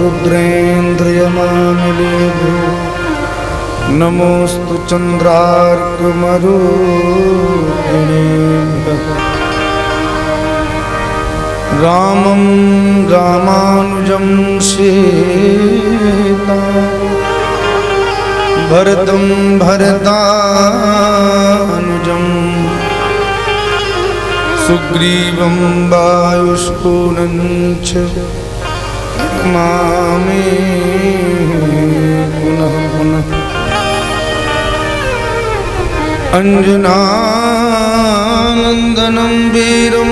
रुद्रेन्द्रियमानिलेभ्यो नमोस्तु चन्द्रार्कमरुदिनेभ्यः। रामं रामानुजं सीता भरतं भरतानुजं सुग्रीवं वायुष्पूनं च नमामि पुनः पुनः। अंजनानंदनं वीरं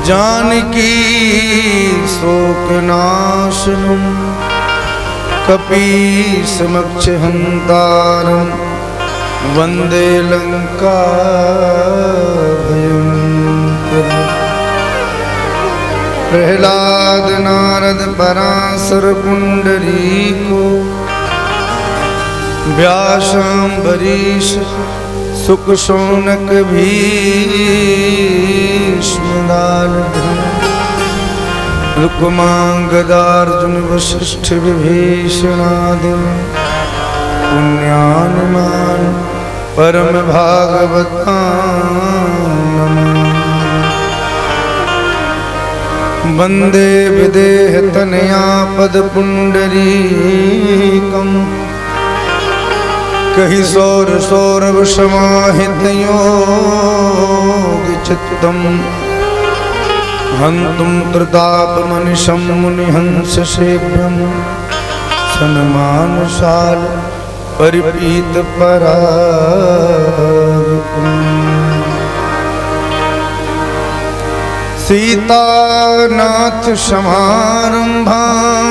जानकी शोकनाशनं कपीसमक्षहन्तारं वन्दे लङ्काभयङ्करम्। प्रहलाद नारद पराशर पुंडरीको व्यासाम्बरीश सुक शौनक भीष्म दाल्भ्रम रुक्मांगदार्जुन वशिष्ठ विभीषणादि पुण्यानुमान परम भागवतां वंदे विदेहतनया पद पुंडरीकं कहि सौर सौरभ समाहितयोगिचित्तं हन्तुं त्रितापमनिशं मुनिहंस सेव्यं सन्मानशाल परिपीत परागपुं। सीतानाथ समारंभां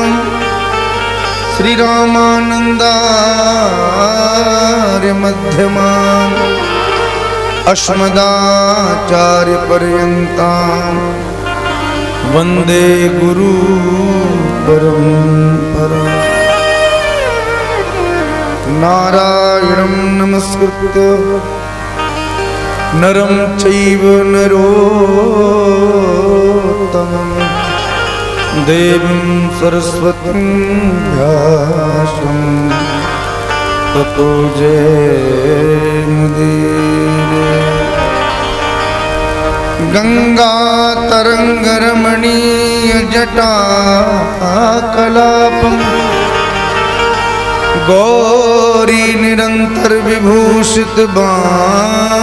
श्रीरामानंदार्य मध्यमाम् अस्मदाचार्य पर्यन्तां वन्दे गुरु परम्पराम्। नारायणं नमस्कृत्य नरं चैव नरोत्तमं देवीं सरस्वतीं व्यासं ततो जयमुदीरये। गंगातरंगरमणीयजटाकलापं गौरी निरंतर विभूषित वामभागं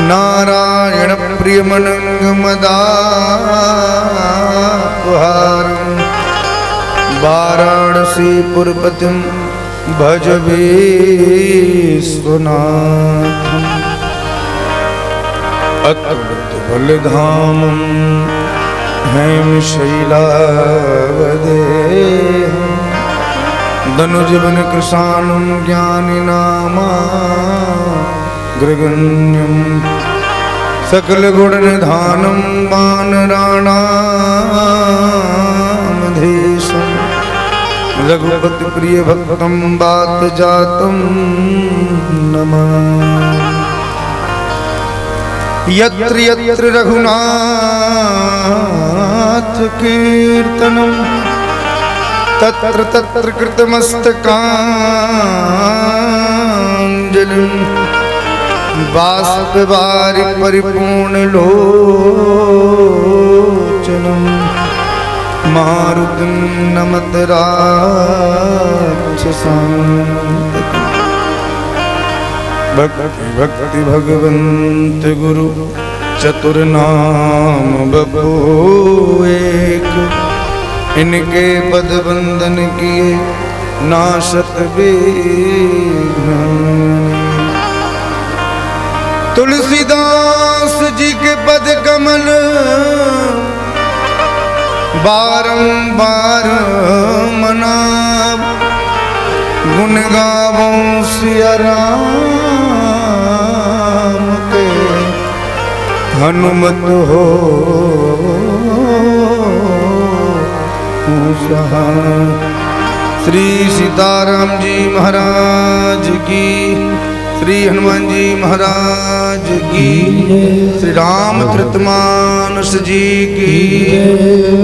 नारायण प्रियमनंगमदापहारं वाराणसीपुरपतिं भज विश्वनाथम्। अतुलितबलधामं हेमशैलावदेहं दनुजवन कृशानं ज्ञानिनामाग्रगण्यं सकलगुणनिधानं वानराणामधीशं रघुपतिप्रियभक्तं वातजातं नमामि। यत्र यत्र रघुनाथ कीर्तनं तत्र तत्र कृतमस्तकाञ्जलिं बाष्पवारि परिपूर्णलोचनं मारुतिं नमत राक्षसान्तकम्। भक्ति भक्ति भगवंत गुरु चतुर्नाम बपू एक, इनके पद बंदन किए नाशत विघ्न। तुलसीदास जी के पद कमल बारंबार मनाब, गुण गावों सिया राम के हनुमत हो सहाय। श्री सीताराम जी महाराज की, श्री हनुमान जी महाराज की, श्री रामचरित मानस जी की,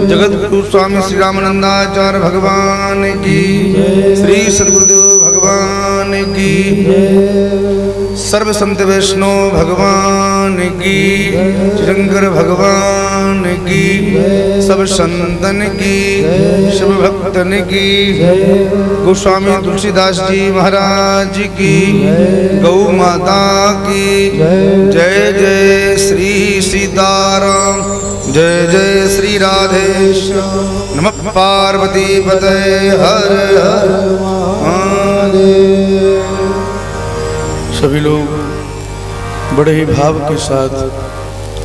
जगत गुरु स्वामी श्री रामानंदाचार्य भगवान की, श्री सद्गुरुदेव भगवान की, सर्व संत वैष्णव भगवान की, शंकर भगवान की, सब संतन की, सब भक्तन की, गोस्वामी तुलसीदास जी महाराज की, गौ माता की जय। जय श्री सीताराम, जय जय श्री राधेश्याम। नमः पार्वती पते हर हर महादेव। सभी लोग बड़े ही भाव के साथ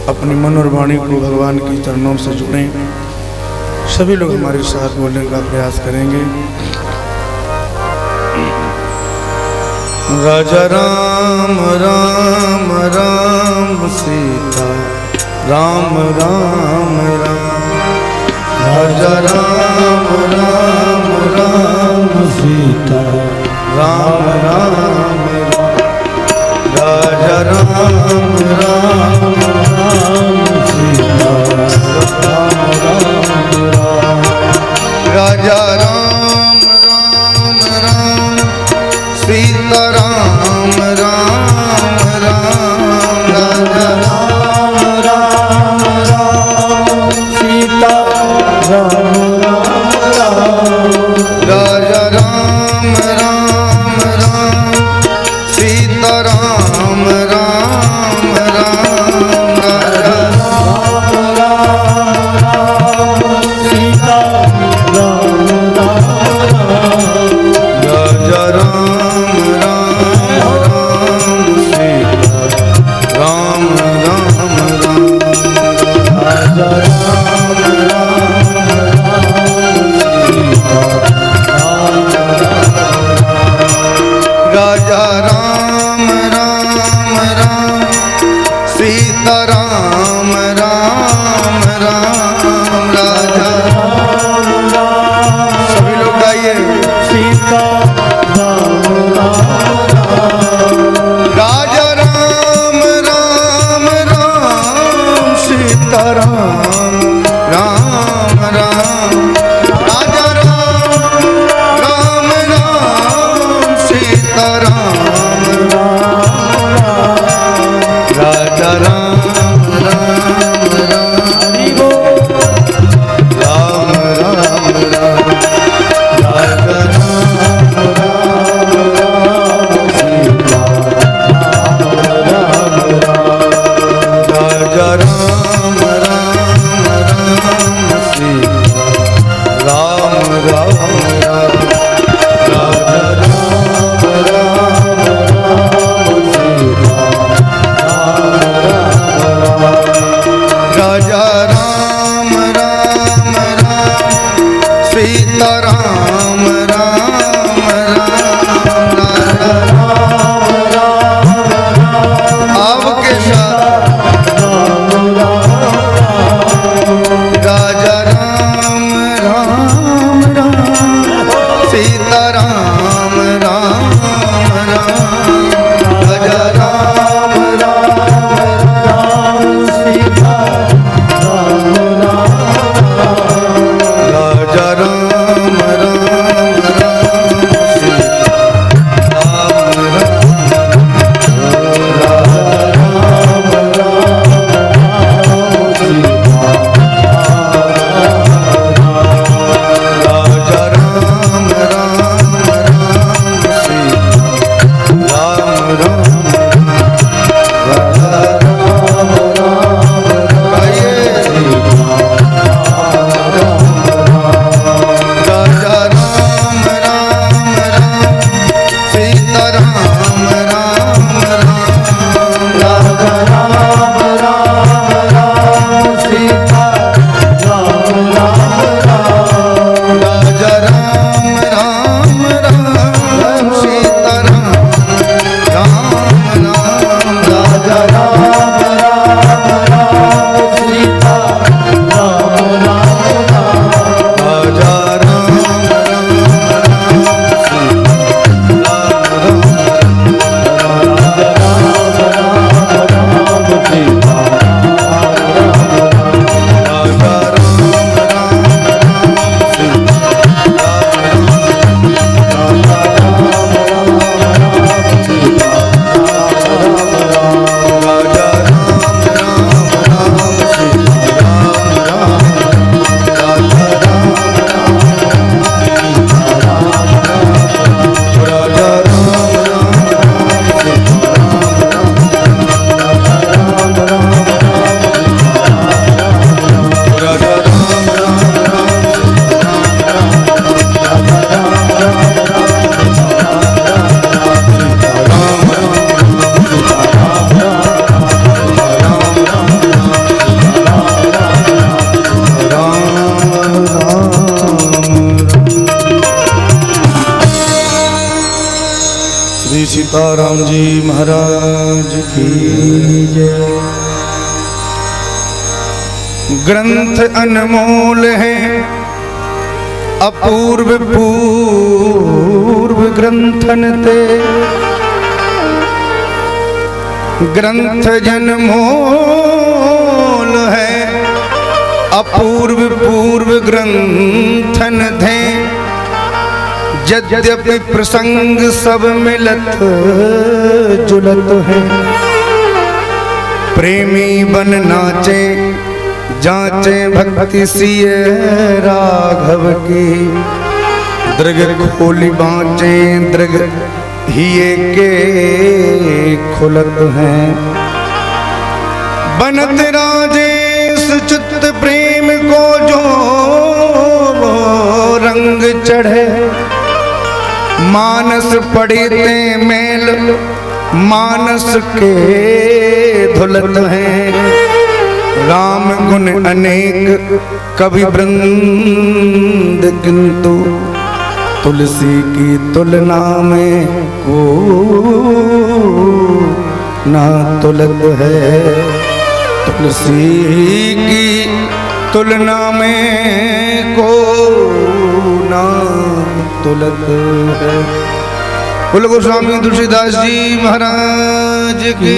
अपनी मन और वाणी को भगवान के चरणों से जुड़ें। सभी लोग हमारे साथ बोलने का प्रयास करेंगे। राजा राम राम राम सीता राम राम राम, राजा राम राम राम सीता राम राम राम, राजा राम राम राम सीता राम राम राम, राजा राम राम राम सीता राम राम राम, राजा राम राम राम सीता राम राम राम, राजा राम राम राम सीता राम राम राम, राजा राम राम सीता राम राम, राजा राम राम सीता राम राम राम, राजा राम राम सीता राम राम राम, राजा राम राम, सभी लोग गाइए सीता राम राम राम, राजा राम राम राम सीता राम राम राम, राजा राम राम राम सीता राम राम राम, राजा राम राम राम हरि बोल, राम राम राम, राजा राम राम राम सीता राम राम राम, राजा राम राम राम सीता राम राम राम, राजा राम राम राम सीता राजा राम राम राम सीता राम राम राम, राजा राम राम राम आपके साथ राम राम, राजा राम राम राम सीता राम राम राम, राजा राम राम राम सीता राम राम, राजा राम राम राम सीता राम राजा राम राम राम सीता राम राम, राजा राम राम गाइए राजा राम राम राम सीता राम राम राम, राजा राम राम राम सीता राम राम राम, राजा राम राम राम सीता राम राम राम, राजा राम राम राम सीता राम राम राम, राजा राम राम राम सीता राम राम, सीताराम जी महाराज की जय। ग्रंथ अनमोल है अपूर्व पूर्व ग्रंथन ते, ग्रंथ जनमोल है अपूर्व पूर्व ग्रंथन थे। यद्यपि प्रसंग सब मिलत जुलत है, प्रेमी बन नाचे जांचे भक्ति सिय राघव की। दृग खोली बाँचे दृग हिये के खुलत हैं। बनत राजेश चित्त प्रेम को जो रंग चढ़े, मानस पड़ते मेल मानस के धुलत हैं। राम गुण अनेक कवि वृंद किंतु तुलसी की तुलना में को ना तुलत है। तुलसी की तुलना में को ना तुलत है। बोलो गोस्वामी तुलसीदास जी महाराज की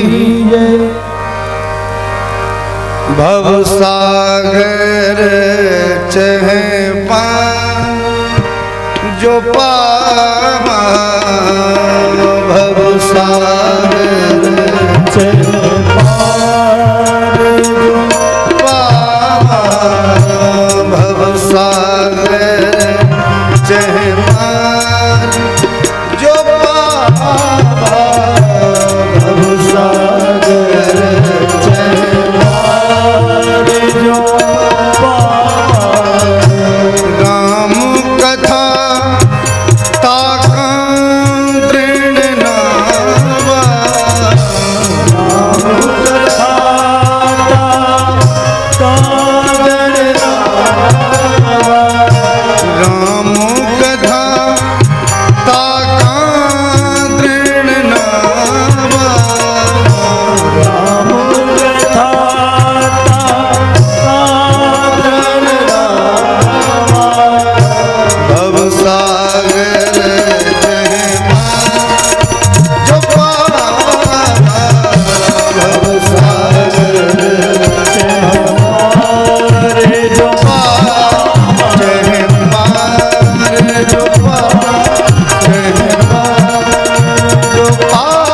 जय। भव सागर चहे पार जो पावा, भव सागर चहे पार जो पावा, भव सागर चहे पार जो पावा, भव सागर चहे पार जो पावा। राम कथा ताका दृढ़ नावा, राम कथा ताका दृढ़ नावा, राम कथा ताका दृढ़ नावा, राम कथा ताका दृढ़ नावा। भव सागर चहे पार जो पावा, भव सागर चहे पार जो पावा, चहे पार जो पावा, चहे पार जो पावा।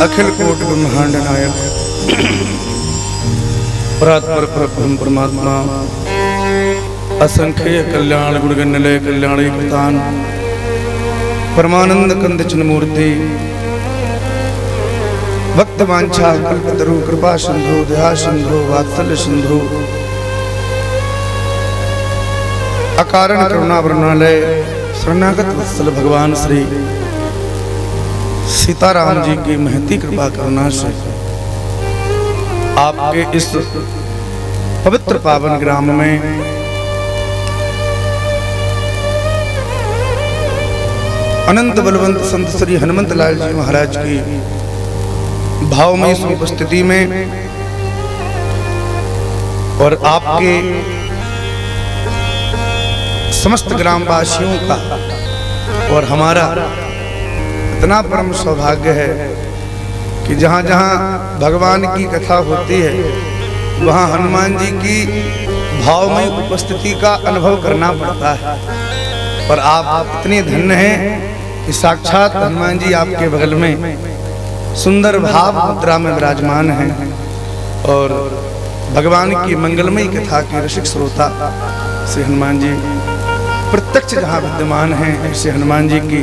अखिल कोटि ब्रह्मांड नायक परात्पर परब्रह्म परमात्मा असंख्य कल्याण गुणगण निलय कल्याण कृतान परमानंद कंद चिन्मूर्ति भक्त वांछा कल्पतरु कृपा सिंधु दया सिंधु वात्सल्य सिंधु अकारण करुणा वर्णालय शरणागत वत्सल भगवान श्री सीताराम जी की महती कृपा करुणा से आपके इस पवित्र पावन ग्राम में अनंत बलवंत संत श्री हनुमंत लाल जी महाराज की भावमयी उपस्थिति में और आपके समस्त ग्रामवासियों का और हमारा इतना परम सौभाग्य है कि जहाँ जहाँ भगवान की कथा होती है वहाँ हनुमान जी की भावमयी उपस्थिति का अनुभव करना पड़ता है। और आप इतने धन्य हैं कि साक्षात हनुमान जी आपके बगल में सुंदर भाव मुद्रा में विराजमान हैं और भगवान की मंगलमयी कथा के रसिक श्रोता से हनुमान जी प्रत्यक्ष जहाँ विद्यमान हैं, ऐसे हनुमान जी की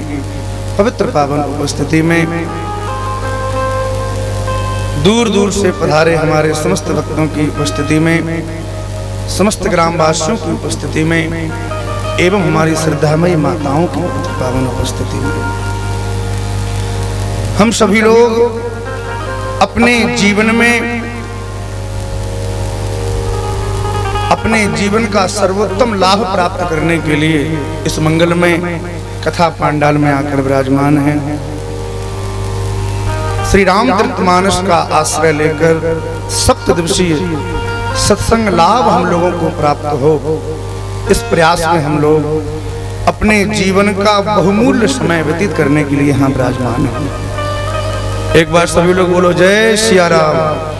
पवित्र पावन उपस्थिति में दूर दूर से पधारे हमारे समस्त भक्तों की उपस्थिति में, समस्त ग्रामवासियों की उपस्थिति में एवं हमारी श्रद्धामयी माताओं की पावन उपस्थिति में हम सभी लोग अपने जीवन में अपने जीवन का सर्वोत्तम लाभ प्राप्त करने के लिए इस मंगलमय कथा पांडाल में आकर विराजमान हैं। श्री रामचरितमानस का आश्रय लेकर सप्तदिवसीय सत्संग लाभ हम लोगों को प्राप्त हो, इस प्रयास में हम लोग अपने जीवन का बहुमूल्य समय व्यतीत करने के लिए यहाँ विराजमान हैं। एक बार सभी लोग बोलो जय सिया राम।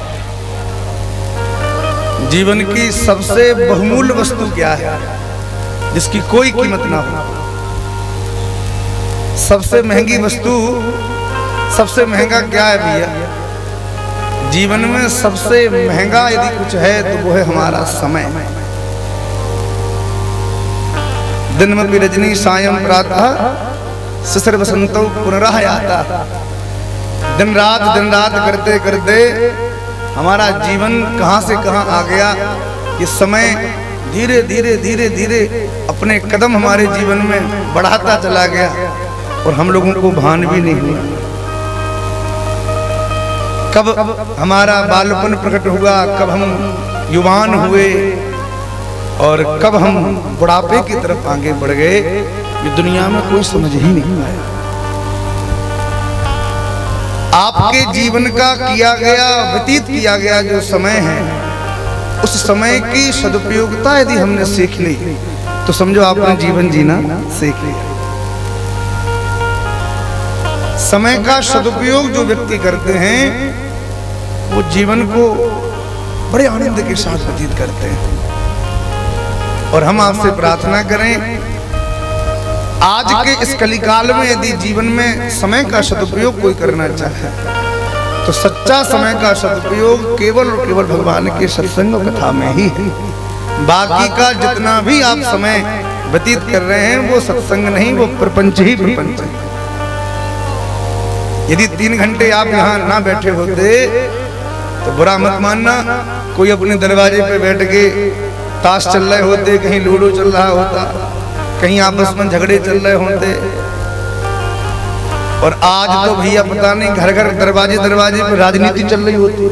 जीवन की सबसे बहुमूल्य वस्तु क्या है जिसकी कोई कीमत ना हो? सबसे महंगी वस्तु, सबसे महंगा क्या है भैया? जीवन में सबसे महंगा यदि कुछ है तो वो है हमारा समय। दिनमपि रजनी सायं प्रातः शिशिर वसंतो पुनरायाता। दिन रात करते करते हमारा जीवन कहां से कहां आ गया। ये समय धीरे धीरे अपने कदम हमारे जीवन में बढ़ाता चला गया और हम लोगों को भान भी नहीं हुआ। कब हमारा बालपन प्रकट हुआ, कब हम युवान हुए और कब हम बुढ़ापे की तरफ आगे बढ़ गए, ये दुनिया में कोई समझ ही नहीं आया। आपके जीवन का किया गया, व्यतीत किया गया जो समय है, उस समय की सदुपयोगिता यदि हमने सीख ली तो समझो आपने जीवन जीना सीख लिया। समय का सदुपयोग जो व्यक्ति करते हैं वो जीवन को बड़े आनंद के साथ व्यतीत करते हैं। और हम आपसे प्रार्थना करें, आज के इस कलिकाल में यदि जीवन में समय का सदुपयोग कोई करना चाहे तो सच्चा समय का सदुपयोग केवल और केवल भगवान के सत्संग कथा में ही है। बाकी का जितना भी आप समय व्यतीत कर रहे हैं वो सत्संग नहीं, वो प्रपंच ही प्रपंच है। यदि 3 घंटे आप यहाँ ना बैठे होते तो बुरा मत मानना, कोई अपने दरवाजे पे बैठ के ताश चल रहे होते, कहीं लूडो चल रहा होता, कहीं आपस में झगड़े चल रहे होते। और आज तो भैया पता नहीं घर घर दरवाजे पे राजनीति चल रही होती।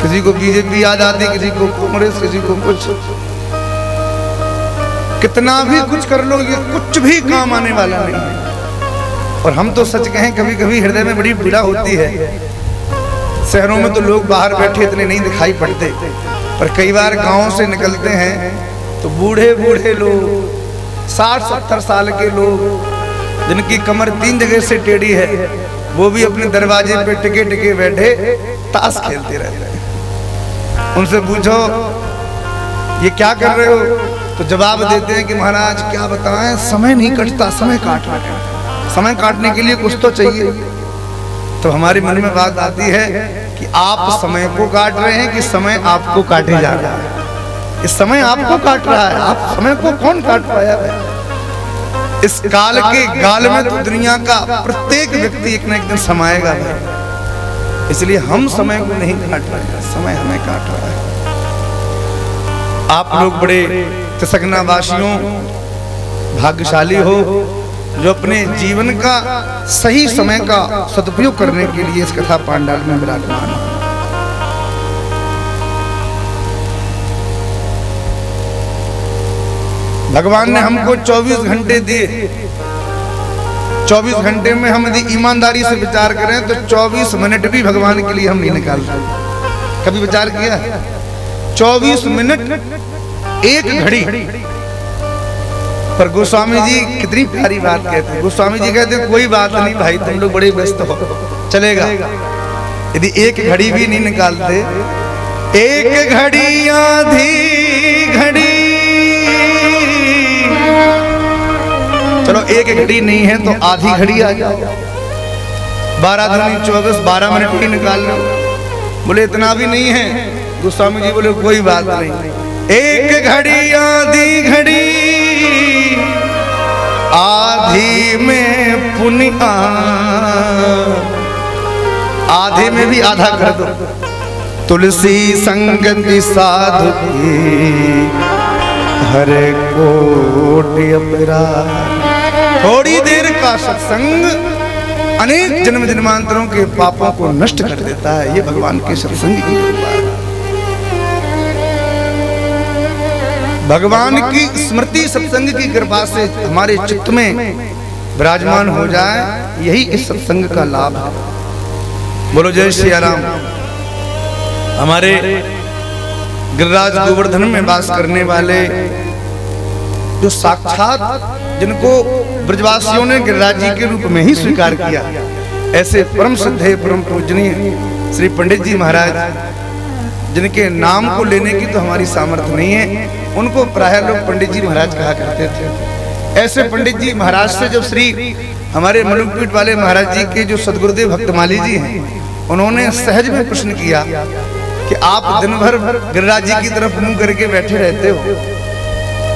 किसी को बीजेपी याद आती, किसी को कांग्रेस, किसी को कुछ। कितना भी कुछ कर लो ये कुछ भी काम आने वाला नहीं है। और हम तो सच कहें कभी कभी हृदय में बड़ी पीड़ा होती है। शहरों में तो लोग बाहर बैठे इतने नहीं दिखाई पड़ते, पर कई बार गांवों से निकलते हैं तो बूढ़े लोग, 60-70 साल के लोग जिनकी कमर 3 जगह से टेढ़ी है, वो भी अपने दरवाजे पे टिके बैठे ताश खेलते रहते हैं। उनसे पूछो ये क्या कर रहे हो तो जवाब देते हैं कि महाराज क्या बताएं, समय नहीं कटता, समय काट रहे हैं। समय काटने के लिए कुछ तो चाहिए। तो हमारे मन में बात आती है कि आप समय को काट रहे हैं कि समय आपको काटे जा रहा है? इस समय आपको काट रहा है, आप समय को कौन काट पाया है? इस काल के गाल में तो दुनिया का प्रत्येक व्यक्ति एक न एक दिन समाएगा भाई। इसलिए हम समय को नहीं काट रहे हैं, समय हमें काट रहा है। आप लोग बड़े तिसकना वासियों भाग्यशाली हो जो अपने जीवन का सही समय का सदुपयोग करने के लिए इस कथा पांडाल में विराजमान है। भगवान ने हमको 24 घंटे दिए। 24 घंटे में हम यदि ईमानदारी से विचार करें तो 24 मिनट भी भगवान के लिए हम नहीं निकालते। कभी विचार किया? 24 मिनट एक घड़ी। पर गोस्वामी जी कितनी प्यारी बात कहते हैं। गोस्वामी जी कहते हैं कोई बात नहीं भाई, तुम लोग बड़े व्यस्त हो, चलेगा। यदि एक घड़ी भी नहीं निकालते, एक घड़ी आधी घड़ी, चलो एक घड़ी नहीं है तो आधी घड़ी आ जाओ, 12 दूनी 24, 12 मिनट ही निकाल लो। बोले इतना भी नहीं है। गोस्वामी जी बोले कोई बात नहीं, एक घड़ी आधी घड़ी, आधी में पुण्य, आधे में भी आधा कर दो। तुलसी संगति साधु की हर कोटि अपराध। थोड़ी देर का सत्संग अनेक जन्म जन्मांतरों के पापों को नष्ट कर देता है। ये भगवान के सत्संग की कृपा है। भगवान की स्मृति सत्संग की कृपा से हमारे चित्त में विराजमान हो जाए, यही इस सत्संग का लाभ है। बोलो जय श्री राम। हमारे गिरिराज गोवर्धन में वास करने वाले जो साक्षात जिनको ब्रजवासियों ने गिरिराज जी के रूप में ही स्वीकार किया, ऐसे परम श्रद्धेय परम पूजनीय श्री पंडित जी महाराज, जिनके नाम को लेने की तो हमारी सामर्थ्य नहीं है, उनको प्राय लोग पंडित जी महाराज कहा करते थे। ऐसे पंडित जी महाराज से जब श्री हमारे मनुपीठ वाले महाराज जी के जो सदगुरुदेव भक्तमाली जी हैं, उन्होंने सहज में प्रश्न किया कि आप दिन भर गिरिराज जी की तरफ मुंह करके बैठे रहते हो,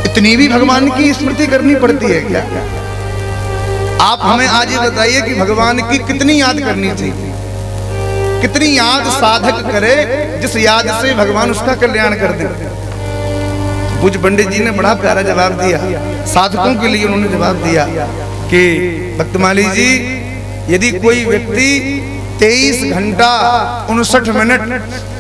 इतनी भी भगवान की स्मृति करनी पड़ती है क्या? आप हमें आज ये बताइए कि भगवान की कितनी याद करनी चाहिए, कितनी याद साधक करे जिस याद से भगवान उसका कल्याण कर दे। पूज्य पंडित जी ने बड़ा प्यारा जवाब दिया, साधकों के लिए उन्होंने जवाब दिया कि भक्तमाली जी, यदि कोई व्यक्ति 23 घंटा 59 मिनट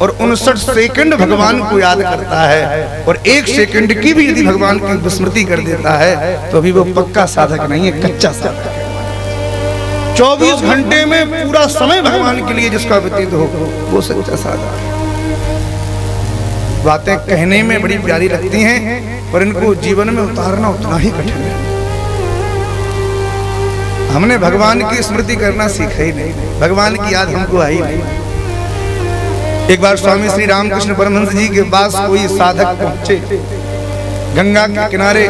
और 59 सेकंड भगवान को याद करता है और 1 सेकंड की भी यदि भगवान की विस्मृति कर देता है, तो अभी वो पक्का साधक नहीं है, कच्चा साधक है। 24 घंटे में पूरा समय भगवान के लिए जिसका व्यतीत हो, वो सच्चा साधक है। बातें कहने में बड़ी प्यारी लगती हैं, पर इनको जीवन में उतारना उतना ही कठिन है। हमने भगवान की स्मृति करना सीखा ही नहीं, भगवान की याद हमको आई नहीं। एक बार स्वामी श्री रामकृष्ण परमहंस जी के पास कोई साधक पहुंचे, गंगा के किनारे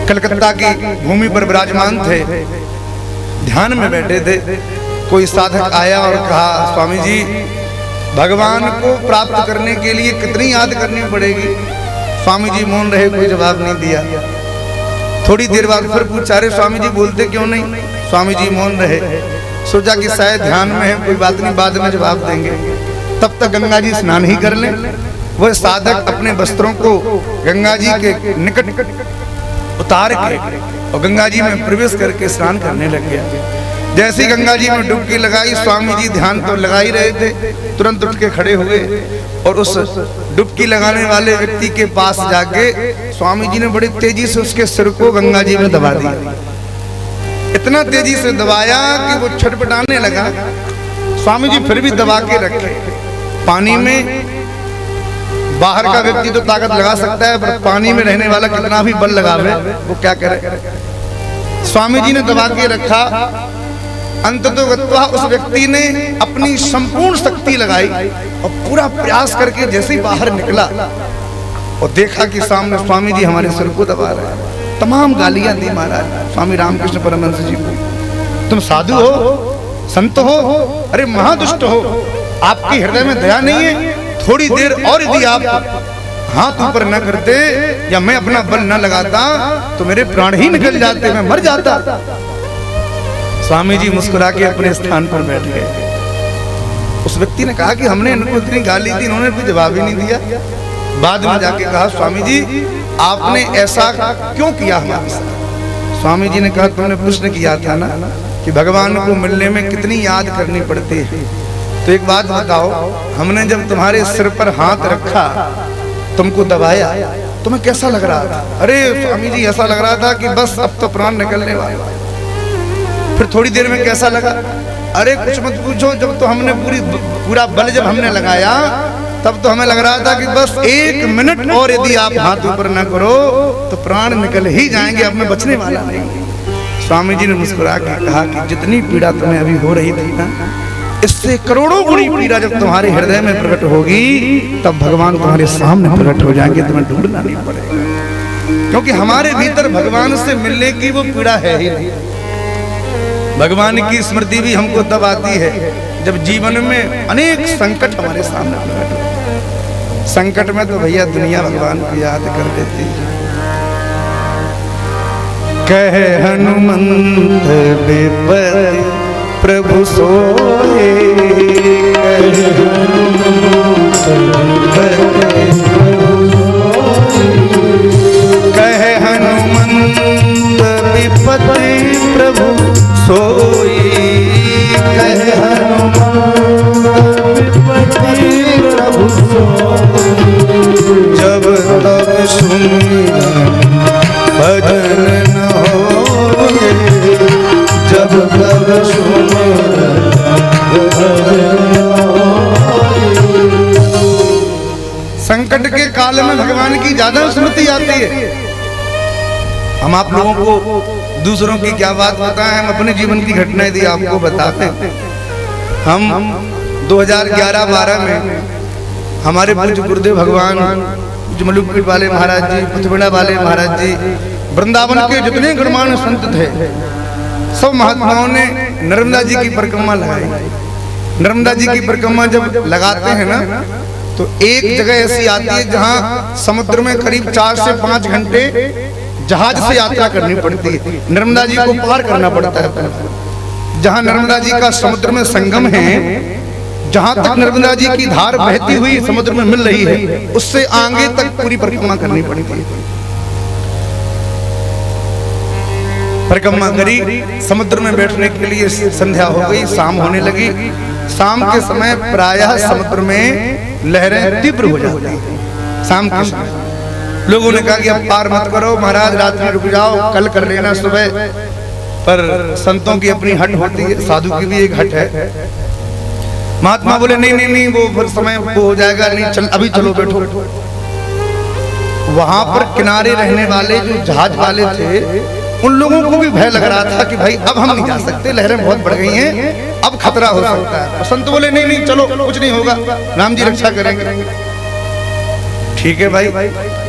कलकत्ता की भूमि पर विराजमान थे, ध्यान में बैठे थे। कोई साधक आया और कहा, स्वामी जी, भगवान को प्राप्त करने के लिए कितनी याद करनी पड़ेगी? स्वामी जी मौन रहे, कोई जवाब नहीं दिया। थोड़ी देर बाद फिर पूछा, अरे स्वामी जी बोलते क्यों नहीं? स्वामी जी मौन रहे। सोचा कि शायद ध्यान में है, कोई बात नहीं, बाद में जवाब देंगे। तब तक गंगा जी स्नान ही कर लें। वह साधक अपने वस्त्रों को गंगा जी के निकट उतार के और गंगा जी में प्रवेश करके स्नान करने लग गया। जैसे ही गंगा जी में डुबकी लगाई, स्वामी जी ध्यान तो लगा ही रहे थे, तुरंत उठ के खड़े हुए और उस डुबकी लगाने वाले व्यक्ति के पास जाके स्वामी जी ने बड़ी तेजी से उसके सिर को गंगा जी में दबा दिया। इतना तेजी से दबाया कि वो छटपटाने लगा। स्वामी जी फिर भी दबा के रखे। पानी में बाहर का व्यक्ति तो ताकत लगा सकता है, पर पानी में रहने वाला कितना भी बल लगावे, वो क्या करे। स्वामी जी ने दबा के रखा। अंततोगत्वा उस व्यक्ति ने अपनी संपूर्ण शक्ति लगाई और पूरा प्रयास करके जैसे ही बाहर निकला और देखा कि सामने स्वामी जी हमारे सिर को दबा रहे हैं। तमाम गालियां दी महाराज स्वामी रामकृष्ण परमहंस जी को। तुम साधु हो, संत हो, अरे महादुष्ट हो, आपके हृदय में दया नहीं है? थोड़ी देर और यदि आप हाथ ऊपर न करते या मैं अपना बल न लगाता तो मेरे प्राण ही निकल जाते, मैं मर जाता। स्वामी जी मुस्कुरा के अपने स्थान पर बैठ गए। उस व्यक्ति ने कहा कि हमने इनको इतनी गाली दी, इन्होंने कोई जवाब ही नहीं दिया। बाद में जाके कहा, स्वामी जी आपने ऐसा क्यों किया हमारे साथ? स्वामी जी ने कहा, तुमने प्रश्न किया था ना कि भगवान को मिलने में कितनी याद करनी पड़ती है, तो एक बात बताओ, हमने जब तुम्हारे सिर पर हाथ रखा, तुमको दबाया, तुम्हें कैसा लग रहा था? अरे स्वामी जी ऐसा लग रहा था कि बस अब तो प्राण निकलने वाला। फिर थोड़ी देर में कैसा लगा? अरे कुछ मत पूछो, जब तो हमने पूरा बल जब हमने लगाया तब तो हमें लग रहा था कि बस 1 मिनट और यदि आप हाथ ऊपर न करो तो प्राण निकल ही जाएंगे, अब मैं बचने वाला नहीं। स्वामी जी ने मुस्कुरा के कहा कि जितनी पीड़ा तुम्हें अभी हो रही थी ना, इससे करोड़ों गुनी पीड़ा जब तुम्हारे हृदय में प्रकट होगी तब भगवान तुम्हारे सामने प्रकट हो जाएंगे, तुम्हें ढूंढना नहीं पड़ेगा। क्योंकि हमारे भीतर भगवान से मिलने की वो पीड़ा है ही नहीं। भगवान की स्मृति भी हमको तब आती है जब जीवन में अनेक संकट हमारे सामने प्रकट होते। संकट में तो भैया दुनिया भगवान को याद कर देती है। कहे हनुमंत विपद प्रभु सोए, कहे हनुमंत विपद प्रभु सोई, कहे हनुमंत विपद प्रभु सोई। जाती है। हम आप लोगों को दूसरों की क्या बात बताएं, हम अपने जीवन की घटनाएं दी आपको बताते हैं। हम 2011-12 में हमारे पूज्य गुरुदेव भगवान मलुकपीठ वाले महाराज जी, पथबेड़ा वाले महाराज जी, वृंदावन के जितने गणमान्य संत थे, सब महात्माओं ने नर्मदा जी की परिक्रमा लगाई। नर्मदा जी की परिक्रमा जब लगाते हैं ना, तो एक जगह ऐसी आती है जहां समुद्र में करीब 4 से 5 घंटे जहाज से यात्रा करनी पड़ती है। नर्मदा जी को पार करना पड़ता है। जहां नर्मदा जी का समुद्र में संगम है, जहां तक नर्मदा जी की धार बहती हुई समुद्र में मिल रही है, उससे आगे तक पूरी परिक्रमा करनी पड़ती है। परिक्रमा करी, समुद्र में बैठने के लिए संध्या हो गई, शाम होने लगी। शाम के समय प्रायः समुद्र में लहरें तीव्र हो जाती हैं। शाम के समय लोगों ने कहा कि अब पार मत करो महाराज, रात में रुक जाओ, कल कर लेना सुबह। पर संतों की अपनी हट होती है, साधु की भी एक हट है। महात्मा बोले नहीं नहीं नहीं, वो फिर समय वो हो जाएगा, नहीं चल, अभी चलो बैठो। वहां पर किनारे रहने वाले जो जहाज वाले थे, उन लोगों को भी भय लग रहा था कि भाई अब हम नहीं जा सकते, लहरें बहुत बढ़ गई हैं, अब खतरा हो सकता है। संत बोले नहीं नहीं चलो, कुछ नहीं होगा, राम जी रक्षा करेंगे। ठीक है भाई।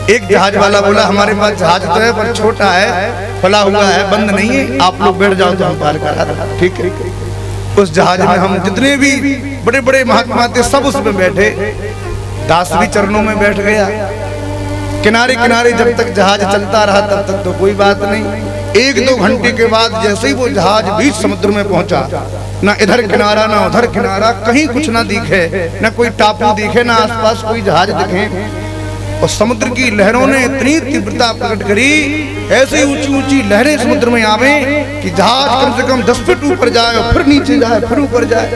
एक जहाज वाला बोला हमारे पास जहाज तो है पर छोटा है, फला हुआ है, बंद नहीं है, आप लोग बैठ जाओ तो हम पार करा दें। ठीक है। उस जहाज में हम जितने भी बड़े बड़े महात्मा थे सब उसमें बैठे। दास भी चरणों में बैठ गया। किनारे किनारे जब तक जहाज चलता रहा तब तक तो कोई बात नहीं। 1-2 घंटे के बाद जैसे ही वो जहाज बीच समुद्र में पहुंचा, ना इधर किनारा ना उधर किनारा, कहीं कुछ ना दिखे, ना कोई टापू दिखे, ना आसपास कोई जहाज दिखे। और समुद्र की लहरों ने इतनी तीव्रता प्रकट करी, ऐसी ऊंची ऊंची लहरें समुद्र में आवे कि जहाज कम से कम 10 फीट ऊपर जाए, फिर नीचे जाए, फिर ऊपर जाए।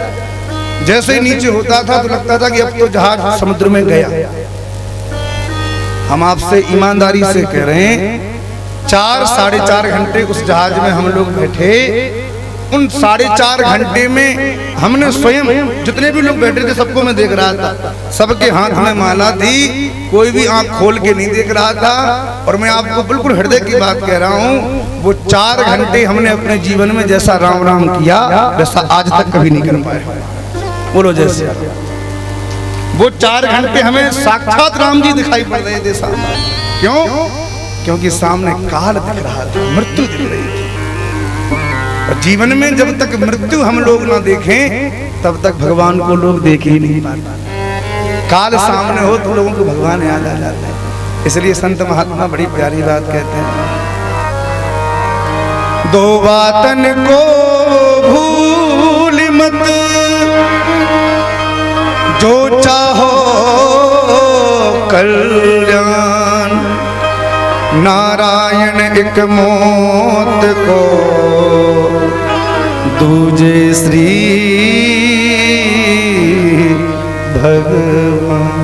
जैसे ही नीचे होता था तो लगता था कि अब तो जहाज समुद्र में गया। हम आपसे ईमानदारी से कह रहे हैं, 4-4.5 घंटे उस जहाज में हम लोग बैठे। उन 4.5 घंटे में हमने स्वयं, जितने भी लोग बैठे थे सबको मैं देख रहा था, सबके हाथ में माला थी, कोई भी आंख खोल के नहीं देख रहा था। और मैं आपको बिल्कुल हृदय की बात कह रहा हूँ, वो 4 घंटे हमने अपने जीवन में जैसा राम राम किया वैसा आज तक कभी नहीं कर पाए। बोलो जैसे वो 4 घंटे हमें साक्षात राम जी दिखाई पड़ रहे थे सामने। क्यों? क्योंकि सामने काल दिख रहा था, मृत्यु दिख रही थी। और जीवन में जब तक मृत्यु हम लोग ना देखें तब तक भगवान को लोग देख ही नहीं पाते। काल सामने हो तो लोगों को भगवान याद आ जाता है। इसलिए संत महात्मा बड़ी प्यारी बात कहते हैं, दो बातन को भूल मत, जो चाहो कल्याण, नारायण एक मौत को, दूजे श्री भगवान।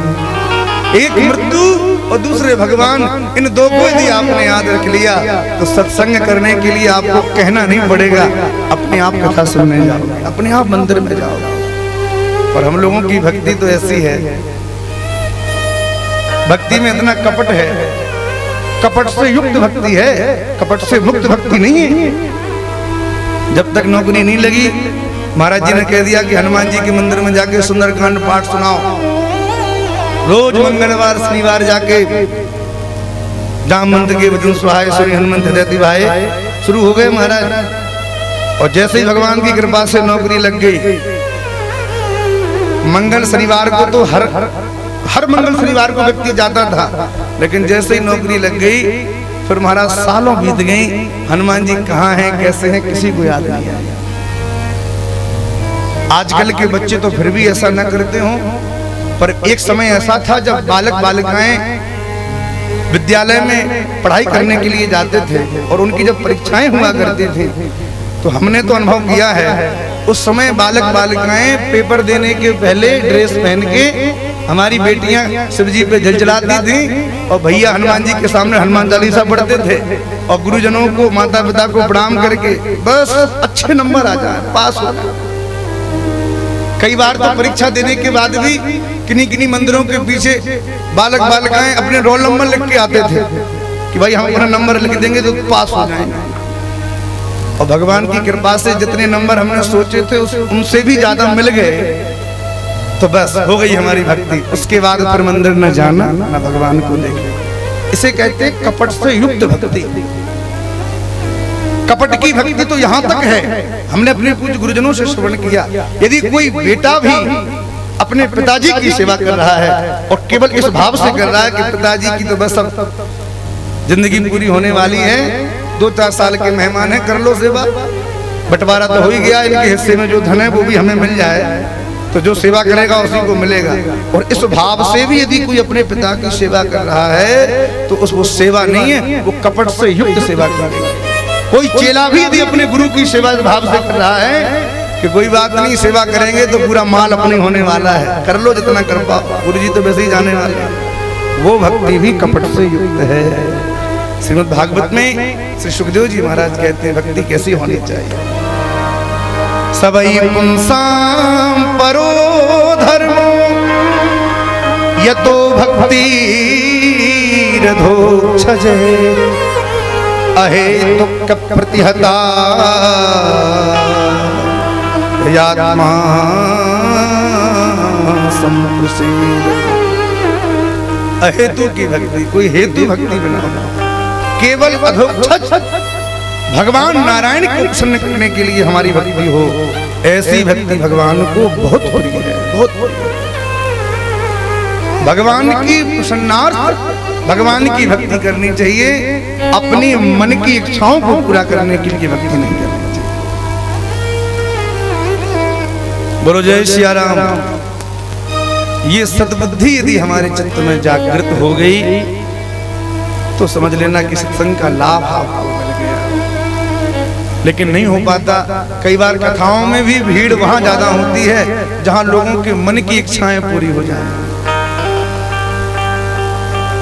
एक मृत्यु और दूसरे भगवान, इन दो को यदि आपने याद रख लिया तो सत्संग करने के लिए आपको कहना नहीं पड़ेगा, अपने आप कथा सुनने जाओ, अपने आप मंदिर में जाओ। और हम लोगों की भक्ति तो ऐसी है, भक्ति में इतना कपट है, कपट से युक्त भक्ति है, कपट से मुक्त भक्ति नहीं है। जब तक नौकरी नहीं लगी, महाराज जी ने कह दिया कि हनुमान जी के मंदिर में जाके सुंदरकांड पाठ सुनाओ। रोज मंगलवार शनिवार जाके जाम मंत्र के वचन सुहाए श्री हनुमंत हृदय भाई शुरू हो गए महाराज। और जैसे ही भगवान की कृपा से नौकरी लग गई, मंगल शनिवार को तो हर मंगल शनिवार को व्यक्ति जाता था, लेकिन जैसे ही नौकरी लग गई फिर महाराज सालों बीत गई, हनुमान जी कहाँ हैं कैसे हैं किसी को याद नहीं आया। आजकल के बच्चे तो फिर भी ऐसा न करते हों, पर एक समय ऐसा था जब बालक बालिकाएं विद्यालय में पढ़ाई करने के लिए जाते थे और उनकी जब परीक्षाएं हुआ करती थी तो हमने तो अनुभव किया है, उस समय बालक बालिकाएं पेपर देने के पहले ड्रेस पहन के हमारी बेटियां शिव जी पे जल जलाती थी और भैया हनुमान जी के सामने हनुमान चालीसा पढ़ते थे और गुरुजनों को माता पिता को प्रणाम करके बस अच्छे नंबर आ जाए, पास हो जाए। कई बार तो परीक्षा देने के बाद भी किन्हीं किन्हीं मंदिरों के पीछे बालक बालिकाएं अपने रोल नंबर लिख के आते थे कि भाई हम अपना नंबर लिख देंगे तो पास हो जाएंगे। और भगवान की कृपा से जितने नंबर हमने सोचे थे उनसे भी ज्यादा मिल गए, तो बस हो गई हमारी भक्ति। उसके बाद फिर मंदिर न जाना न भगवान को देखे। इसे कहते हैं कपट से युक्त भक्ति। कपट की भक्ति तो यहाँ तक है, हमने अपने पूज्य गुरुजनों से श्रवण किया, यदि कोई बेटा भी अपने पिताजी की सेवा कर रहा है और केवल इस भाव से कर रहा है कि पिताजी की तो बस अब जिंदगी पूरी होने वाली है, 2-4 साल के मेहमान है, कर लो सेवा, बंटवारा तो हो ही गया, इनके हिस्से में जो धन है वो भी हमें मिल जाए, तो जो सेवा करेगा उसी को मिलेगा। और इस भाव से भी यदि कोई अपने पिता की सेवा कर रहा है तो वो सेवा नहीं है, वो कपट से युक्त सेवा करेगा। कोई चेला भी यदि अपने गुरु की सेवा भाव से कर रहा है कि कोई बात नहीं, सेवा करेंगे तो पूरा माल अपने होने वाला है, कर लो जितना कर पाओ, गुरु जी तो वैसे ही जाने वाले हैं, वो भक्ति भी कपट से युक्त है। श्रीमद् भागवत में श्री सुखदेव जी महाराज कहते हैं भक्ति कैसी होनी चाहिए। सबई पुंसाम परो धर्मो यतो भक्ति रधोक्षजे अहेतुक प्रतिहता यात्मा संप्रसिद्ध। अहेतु की भक्ति, कोई हेतु भक्ति बना, केवल अधोक्षज भगवान नारायण को प्रसन्न करने के लिए हमारी भक्ति हो, ऐसी भक्ति भगवान को बहुत प्रिय है, बहुत प्रिय। भगवान की प्रसन्नार्थ भगवान की भक्ति करनी चाहिए, अपनी मन की इच्छाओं को पूरा करने के लिए भक्ति नहीं करनी चाहिए। बोलो जय सिया राम। ये सद्बुद्धि यदि हमारे चित्त में जागृत हो गई तो समझ लेना कि सत्संग का लाभ आपको मिल गया। लेकिन नहीं हो पाता, कई बार कथाओं में भी भीड़ वहां ज्यादा होती है जहां लोगों के मन की इच्छाएं पूरी हो जाएं।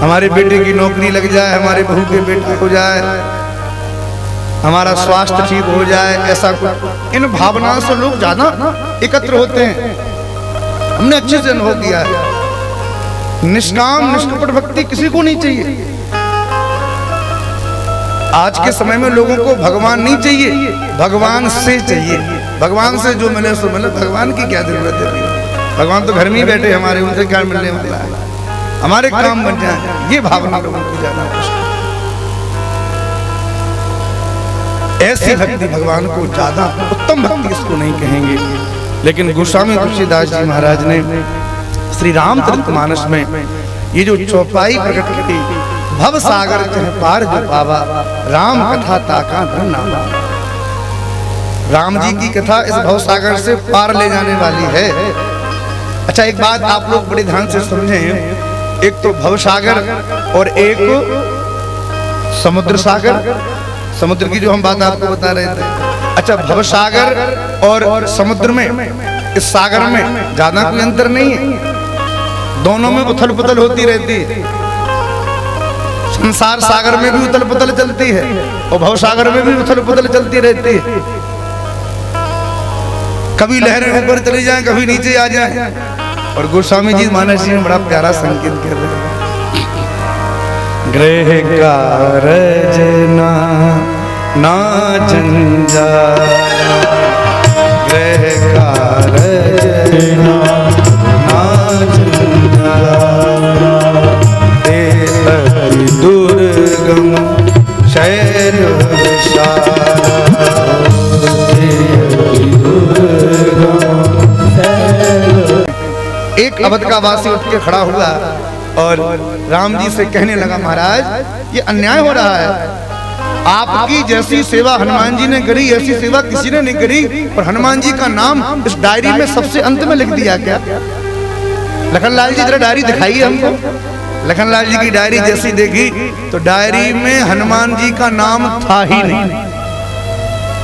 हमारे बेटे की नौकरी लग जाए, हमारे बहू के बेटा हो जाए, हमारा स्वास्थ्य ठीक हो जाए, ऐसा कुछ, इन भावनाओं से लोग ज्यादा एकत्र होते हैं। हमने अच्छे से अनुभव किया है। निष्काम निष्कपट भक्ति किसी को नहीं चाहिए। आज के समय में लोगों को भगवान नहीं चाहिए, भगवान से चाहिए। भगवान से जो मिले सो मिले, भगवान की क्या जरूरत है, भगवान तो घर में ही बैठे हमारे, उनसे क्या मिलने वाला है, हमारे काम बन जाए, ये भावना लोगों की ज्यादा। ऐसी भक्ति भगवान को ज्यादा उत्तम भक्ति इसको नहीं कहेंगे। लेकिन गोस्वामी तुलसीदास जी महाराज ने श्री रामचरितमानस में ये जो चौपाई प्रकट की, भव सागर चह पार जो पावा, राम कथा ताका धन नामा। राम जी की कथा इस भव सागर से पार ले जाने वाली है। अच्छा, एक बात आप लोग बड़े ध्यान से समझें, एक तो भव सागर और एक समुद्र सागर। समुद्र की जो हम बात आपको बता रहे थे। अच्छा, भव सागर और समुद्र में, इस सागर में ज्यादा कोई अंतर नहीं है, दोनों में उथल पुथल होती रहती है। संसार सागर में भी उथल पुथल चलती है और भव सागर में भी उथल पुथल चलती रहती है। कभी लहरें ऊपर चली जाएं, कभी नीचे आ जाएं। और गोस्वामी जी मानस जी में बड़ा प्यारा संकेत कर रहे हैं, गृह कारज ना जंजाला, गृह कारज ना जंजाला, अति दुर्गम शैल विशाला, एक अवध का वासी उठ के खड़ा हुआ और राम जी से कहने लगा, महाराज ये अन्याय हो रहा है, आपकी जैसी सेवा हनुमान जी ने करी ऐसी सेवा किसी ने नहीं करी, और हनुमान जी का नाम इस डायरी में सबसे अंत में लिख दिया क्या? लखनलाल जी जरा डायरी दिखाइए हमको। लखनलाल जी की डायरी जैसी देखी तो डायरी में हनुमान जी का नाम था ही नहीं।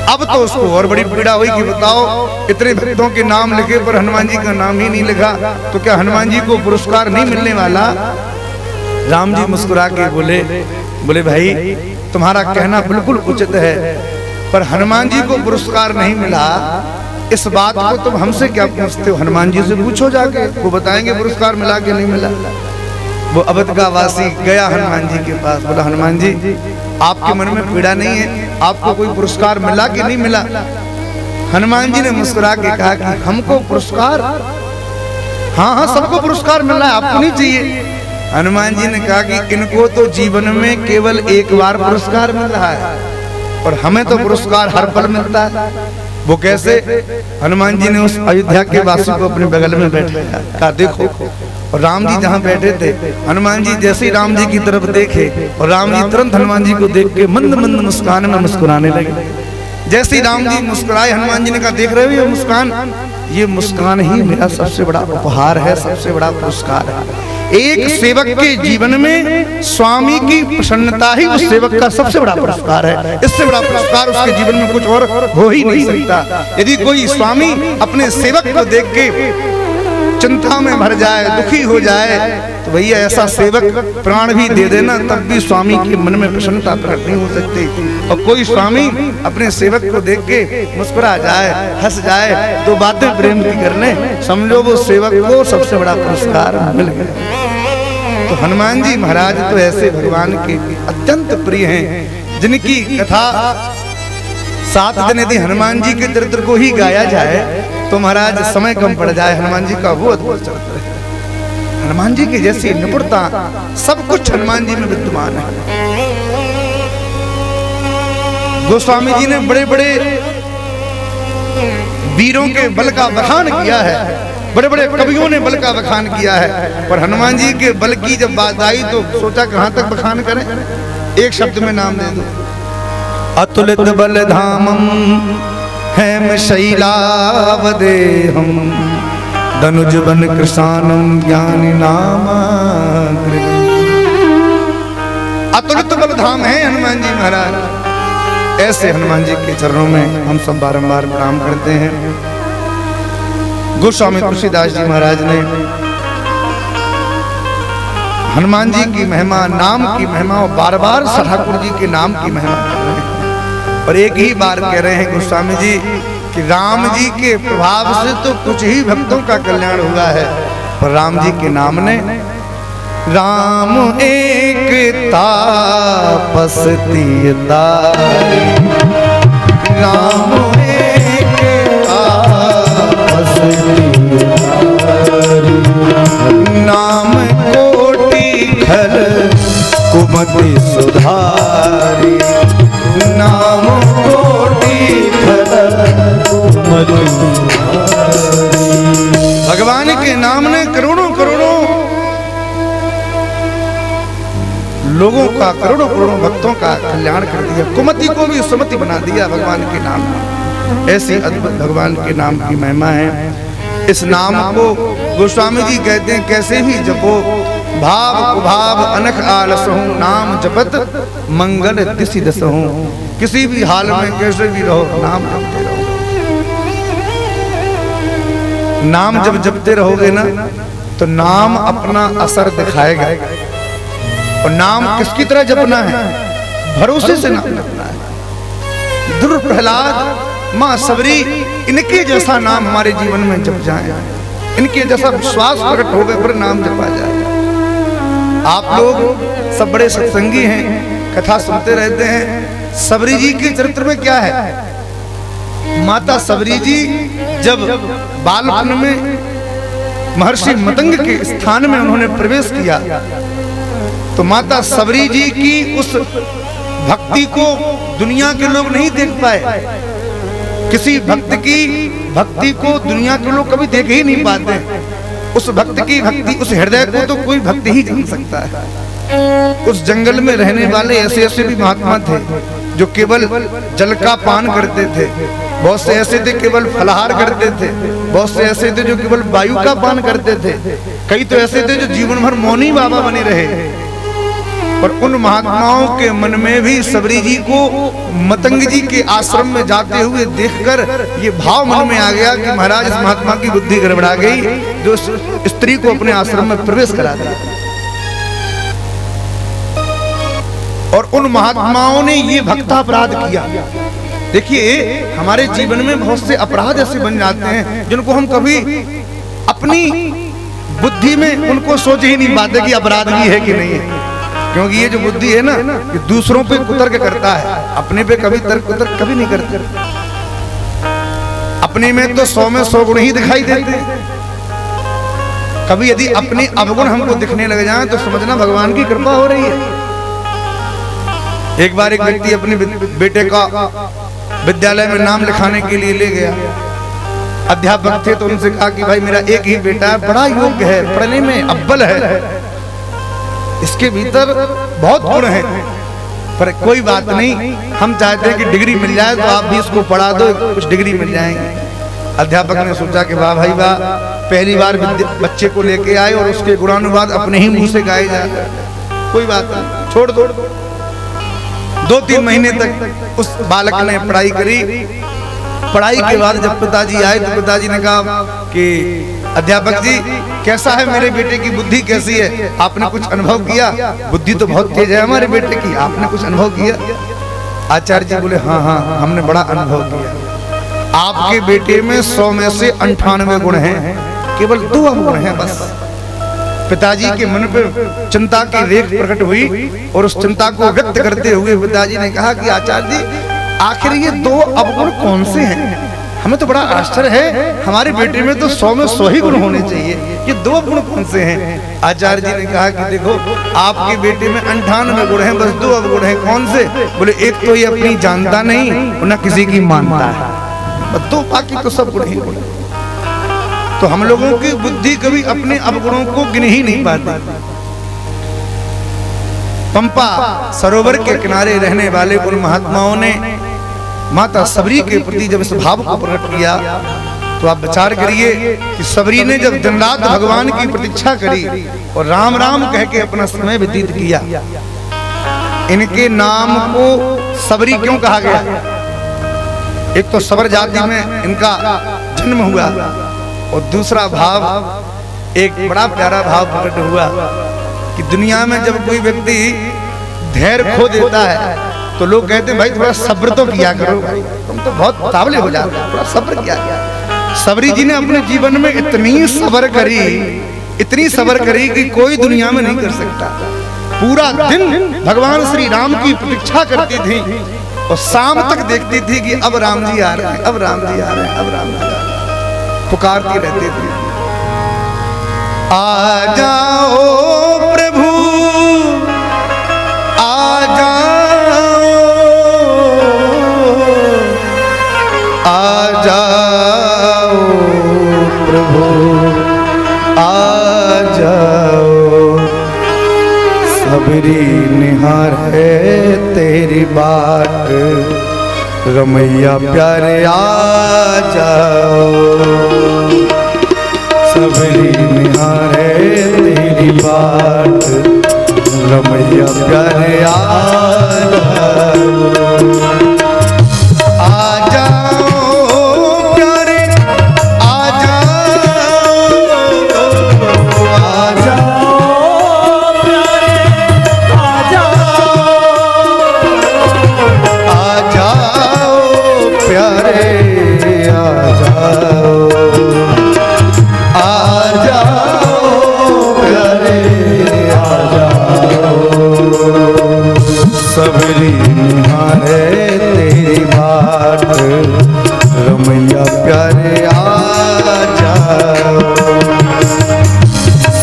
अब तो उसको और बड़ी पीड़ा हुई कि बताओ, इतने भक्तों के नाम लिखे पर हनुमान जी का नाम ही नहीं लिखा, तो क्या हनुमान जी को पुरस्कार नहीं मिलने वाला? राम जी मुस्कुरा के बोले भाई तुम्हारा कहना बिल्कुल उचित है, पर हनुमान जी को पुरस्कार नहीं मिला, इस बात को तुम हमसे क्या पूछते हो? हनुमान जी से पूछो जाके, वो बताएंगे पुरस्कार मिला कि नहीं मिला। वो अवध का वासी गया हनुमान जी के पास, बोला हनुमान जी आपके मन में पीड़ा नहीं है, आपको कोई पुरस्कार मिला कि नहीं मिला? हनुमान जी ने मुस्कुरा के कहा कि हमको पुरस्कार, हाँ हाँ सबको पुरस्कार मिला है, आपको नहीं चाहिए? हनुमान जी ने कहा कि इनको तो जीवन में केवल एक बार पुरस्कार मिल रहा है और हमें तो पुरस्कार हर पल मिलता है। वो कैसे? हनुमान जी ने उस अयोध्या के वासी को अपने बगल में बैठाया, कहा देखो, और राम जी जहाँ बैठे थे, हनुमान जी जैसे ही राम जी की तरफ देखे और राम जी तुरंत हनुमान जी को देख के मंद मंद मुस्कान में मुस्कुराने लगे। जैसे ही राम जी मुस्कुराए, हनुमान जी ने कहा देख रहे हो ये मुस्कान, ये मुस्कान ही मेरा सबसे बड़ा उपहार है, सबसे बड़ा पुरस्कार है। एक सेवक के जीवन में स्वामी की प्रसन्नता ही उस सेवक का सबसे बड़ा पुरस्कार है। इससे बड़ा पुरस्कार उसके जीवन में कुछ और हो ही नहीं सकता। यदि कोई स्वामी अपने सेवक को देख के चिंता में भर जाए, दुखी हो जाए, तो भैया ऐसा सेवक प्राण भी दे देना तब भी स्वामी के मन में प्रसन्नता प्रकट नहीं हो सकती। और कोई स्वामी अपने सेवक को देख के मुस्कुरा जाए, हंस जाए, तो बातें प्रेम की कर ले, समझो वो सेवक को सबसे बड़ा पुरस्कार मिल गया। तो हनुमान जी महाराज तो ऐसे भगवान के अत्यंत प्रिय हैं, जिनकी कथा 7 दिन यदि हनुमान जी के चरित्र को ही गाया जाए तो महाराज समय कम पड़ जाए। हनुमान जी का वो अद्भुत चरित्र है, हनुमान जी की जैसी निपुणता, सब कुछ हनुमान जी में विद्यमान है। गोस्वामी जी ने बड़े बड़े वीरों के बल का बखान किया है, बड़े बड़े कवियों ने बल का बखान किया है, पर हनुमान जी के बल की जब बात आई तो सोचा कहां तक बखान करें, एक शब्द में नाम दे दो, अतुलित बल धामम हेम शैलावदेहम धनुज बन कृशानम ज्ञानी नाम। अतुलित बल धाम है हनुमान जी महाराज। ऐसे हनुमान जी के चरणों में हम सब बारंबार प्रणाम करते हैं। गोस्वामी तुलसीदास जी महाराज ने हनुमान जी की महिमा, नाम की महिमा, और बार बार ठाकुर जी के नाम की महिमा कर रहे हैं। और एक ही बार कह रहे हैं गोस्वामी जी कि राम जी के प्रभाव से तो कुछ ही भक्तों का कल्याण हुआ है, पर राम जी के नाम ने, राम एक तापस्ती तारी, राम एक तापस्ती तारी, नाम कोटि खल कुमति सुधारी, नाम कोटि खल कुमति सुधारी। भगवान के नाम ने करोड़ों करोड़ों लोगों का, करोड़ों करोड़ों भक्तों का कल्याण कर दिया, कुमति को भी सुमति बना दिया भगवान के नाम ने। ऐसी अद्भुत भगवान के नाम की महिमा है। इस नाम को गोस्वामी जी कहते हैं कैसे भी जपो, भाव कुभाव अनख आलस हूँ, नाम जपत मंगल दिशि दस हूँ। किसी भी हाल में कैसे भी रहो, नाम जपते रहो। नाम जब जपते रहोगे ना तो नाम अपना असर दिखाएगा। और नाम किसकी तरह जपना है? भरोसे से नाम जपना है। ध्रुव, प्रहलाद, माँ सबरी, इनके जैसा नाम हमारे जीवन में जप जाए, इनके जैसा विश्वास प्रकट हो गए पर नाम जपा जाए। आप लोग सब बड़े सत्संगी हैं, कथा सुनते रहते हैं। सबरी जी के चरित्र में क्या है? माता सबरी जी जब बालपन में महर्षि मतंग के स्थान में उन्होंने प्रवेश किया तो माता सबरी जी की उस भक्ति को दुनिया के लोग नहीं देख पाए। किसी भक्त की भक्ति को दुनिया के लोग कभी देख ही नहीं पाते। उस भक्त की भक्ति, उस हृदय को तो कोई भक्त ही जान सकता है। उस जंगल में रहने वाले ऐसे ऐसे भी महात्मा थे जो केवल जल का पान करते थे, बहुत से ऐसे थे केवल फलाहार करते थे, बहुत से ऐसे थे जो केवल वायु का पान करते थे, कई तो ऐसे थे जो जीवन भर मौनी बाबा बने रहे। पर उन महात्माओं के मन में भी सबरी जी को मतंग जी के आश्रम में जाते हुए देखकर ये भाव मन में आ गया कि महाराज इस महात्मा की बुद्धि गड़बड़ा गई जो स्त्री को अपने आश्रम में प्रवेश करा दिया। और उन महात्माओं ने ये भक्तापराध किया। देखिए हमारे जीवन में बहुत से अपराध ऐसे बन जाते हैं जिनको हम कभी अपनी बुद्धि में उनको सोच ही नहीं पाते कि अपराधी है कि नहीं है। क्योंकि ये जो बुद्धि है ना, ये दूसरों पे कुतर्क करता है, अपने पे कभी तर्क कुतर्क कभी नहीं करता। अपने में तो 100 में 100 गुण ही दिखाई देते हैं। कभी यदि अपने अवगुण हमको दिखने लग जाए तो समझना भगवान की कृपा हो रही है। एक बार एक व्यक्ति अपने बेटे का विद्यालय में नाम लिखाने के लिए ले गया। अध्यापक थे तो उनसे कहा कि भाई मेरा एक ही बेटा है, बड़ा योग्य है, पढ़ने में अव्वल है, इसके भीतर बहुत गुण हैं, पर कोई बात नहीं, हम चाहते हैं कि डिग्री मिल जाए तो आप भी इसको पढ़ा दो, कुछ डिग्री मिल जाएंगे। अध्यापक ने सोचा कि वाह भाई वाह, पहली बार बच्चे को लेके आए और उसके गुणानुवाद अपने ही मुंह से गाए जा रहे, कोई बात नहीं, छोड़ दो। 2-3 महीने तक उस बालक ने पढ़ाई करी। पढ़ाई के बाद जब पिताजी आए तो पिताजी ने कहा कि अध्यापक जी कैसा है मेरे बेटे की बुद्धि कैसी है, आपने कुछ अनुभव किया? बुद्धि तो बहुत तेज है हमारे बेटे की, आपने कुछ अनुभव किया? आचार्य जी बोले हाँ हाँ हमने बड़ा अनुभव किया। आपके बेटे में 100 में से 98 गुण हैं, केवल 2 अवगुण हैं बस। पिताजी के मन पर चिंता की रेख प्रकट हुई और उस चिंता को व्यक्त करते हुए पिताजी ने कहा कि आचार्य जी आखिर ये 2 अवगुण कौन से हैं? हमें तो बड़ा आश्चर्य है, हमारे बेटे में तो 100 में 100 ही गुण होने चाहिए, ये 2 अवगुण कौन से हैं? आचार्य जी ने कहा कि देखो आपके बेटे में 98 गुण हैं, बस 2 अवगुण हैं। कौन से? बोले एक तो ये अपनी जानता नहीं और न किसी की मानता है, बस 2, बाकी तो सब गुण ही गुण। तो हम लोगों की बुद्धि कभी अपने अवगुणों को गिन ही नहीं पाती। पंपा सरोवर के किनारे रहने वाले उन महात्माओं ने माता सबरी के प्रति जब इस भाव को प्रकट किया तो आप विचार करिए कि सबरी ने जब दिन रात भगवान की प्रतीक्षा करी और राम राम कह के अपना समय व्यतीत किया। इनके नाम को सबरी क्यों कहा गया? एक तो सबर जाति में इनका जन्म हुआ और दूसरा भाव एक बड़ा प्यारा भाव प्रकट हुआ कि दुनिया में जब कोई व्यक्ति धैर्य खो देता है तो लोग कहते हैं भाई थोड़ा सब्र तो किया करो, तुम तो बहुत तावले हो जाते हो, थोड़ा सब्र किया। सबरी जी ने अपने जीवन में इतनी सब्र करी कि कोई दुनिया में नहीं कर सकता। पूरा दिन भगवान श्री राम की प्रतीक्षा करती थी और शाम तक देखती थी कि अब राम जी आ रहे हैं, अब राम जी आ रहे हैं, अब राम जी आ रहे हैं, पुकारती रहती थी। आ जाओ प्रभु आ जाओ, आ जाओ प्रभु आ जाओ, सबरी निहार है तेरी बाट, रमैया प्यारे आ जाओ, सबरी निहार है तेरी बाट, रमैया प्यारे आ जाओ प्यारे आ जाओ, आ जाओ प्यारे आ जाओ प्यारे आ जाओ प्यारे आ जाओ, सबरी निहारे तेरी बाट, रमैया प्यारे आ जाओ,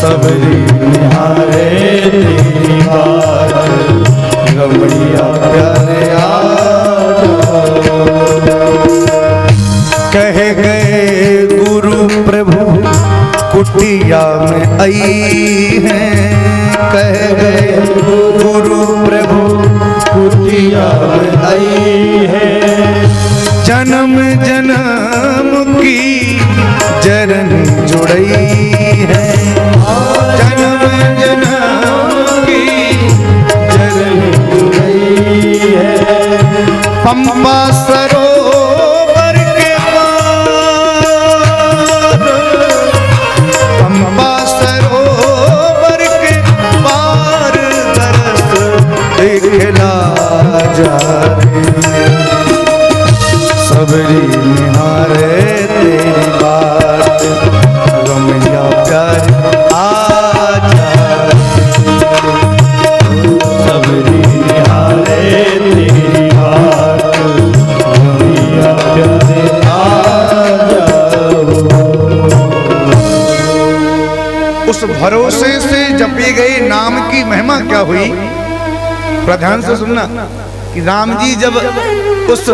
सबरी निहारे तेरी बाट, रमैया प्यारे आ जाओ। कह गए गुरु प्रभु कुटिया में आई हैं, कह गए गुरु प्रभु कुटिया में आई है, जन्म जन्म की जरन जुड़ई है, जन्म जन्म की जरन जुड़ई है, पंपा सरोवर के पार, पंपा सरोवर के पार दरस दिखला जा रे, सबरी निहारे तेरी बात, रमैया प्यारे भरोसे से जपे गए नाम की महिमा क्या हुई। थोड़ा ध्यान से सुनना कि राम जी जब उस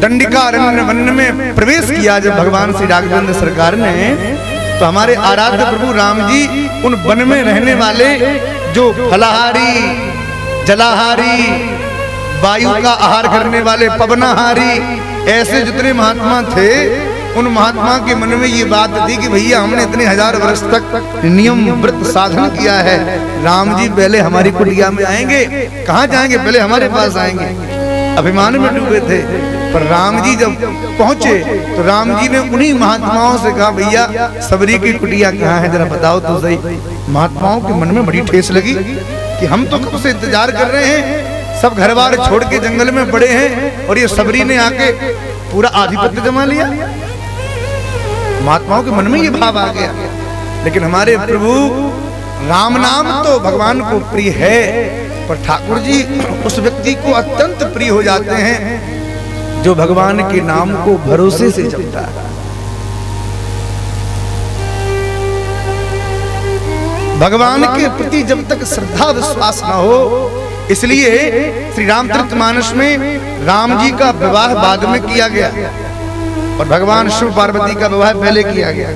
दंडिकारण्य वन में प्रवेश किया, जब भगवान श्री राघवेंद्र सरकार ने, तो हमारे आराध्य प्रभु राम जी उन वन में रहने वाले जो फलाहारी, जलाहारी, वायु का आहार करने वाले, पवनाहारी, ऐसे जितने महात्मा थे, उन महात्मा के मन में ये बात थी कि भैया हमने इतने हजार वर्ष तक नियम व्रत साधन किया है, राम जी पहले हमारी कुटिया में आएंगे, कहाँ जाएंगे, पहले हमारे पास आएंगे। अभिमान में डूबे थे, पर राम जी जब पहुंचे तो राम जी ने उन्हीं महात्माओं से कहा, भैया सबरी की कुटिया कहाँ है, जरा बताओ तो सही। महात्माओं के मन में बड़ी ठेस लगी कि हम तो कब से इंतजार कर रहे हैं, सब घर बार छोड़ के जंगल में पड़े हैं और ये सबरी ने आके पूरा आधिपत्य जमा लिया। महात्माओं के मन में ये भाव आ गया। लेकिन हमारे प्रभु राम नाम तो भगवान को प्रिय है, पर ठाकुर जी उस व्यक्ति को अत्यंत प्रिय हो जाते हैं जो भगवान के नाम को भरोसे से जपता है। भगवान के प्रति जब तक श्रद्धा विश्वास न हो, इसलिए श्री रामचरितमानस में राम जी का विवाह बाद में किया गया और भगवान शिव पार्वती का विवाह पहले किया गया।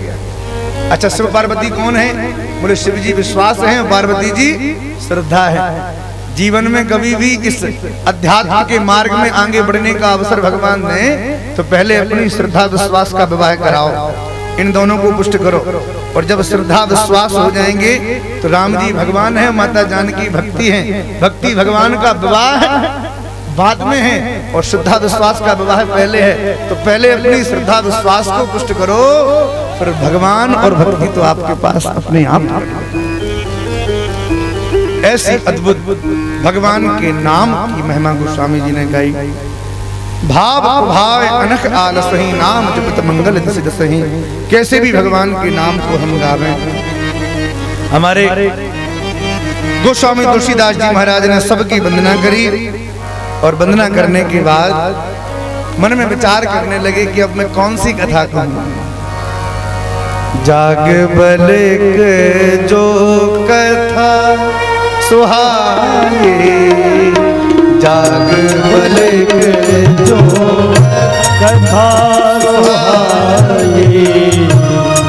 अच्छा, शिव पार्वती कौन है? बोले शिव जी विश्वास है, पार्वती जी श्रद्धा है। जीवन में कभी भी इस अध्यात्म के मार्ग में आगे बढ़ने का अवसर भगवान ने, तो पहले अपनी श्रद्धा विश्वास का विवाह कराओ, इन दोनों को पुष्ट करो। और जब श्रद्धा विश्वास हो जाएंगे तो राम जी भगवान है, माता जानकी भक्ति है, भक्ति भगवान का विवाह बाद में है और श्रद्धा विश्वास का विवाह पहले है। तो पहले अपनी श्रद्धा विश्वास को पुष्ट करो, फिर भगवान और भक्ति तो आपके पास अपने आप। ऐसी अद्भुत भगवान के नाम की महिमा गोस्वामी जी ने गाई। भाव भाव अनख आलसही, नाम जपत मंगल दस दसही। कैसे भी भगवान के नाम को हम गावें। हमारे गोस्वामी तुलसीदास जी महाराज ने सबकी वंदना करी और वंदना करने के बाद मन में विचार करने लगे कि अब मैं कौन सी कथा कहूं। जाग बलिक जो कथा सुहाए, जाग बलिक जो कथा सुहाए,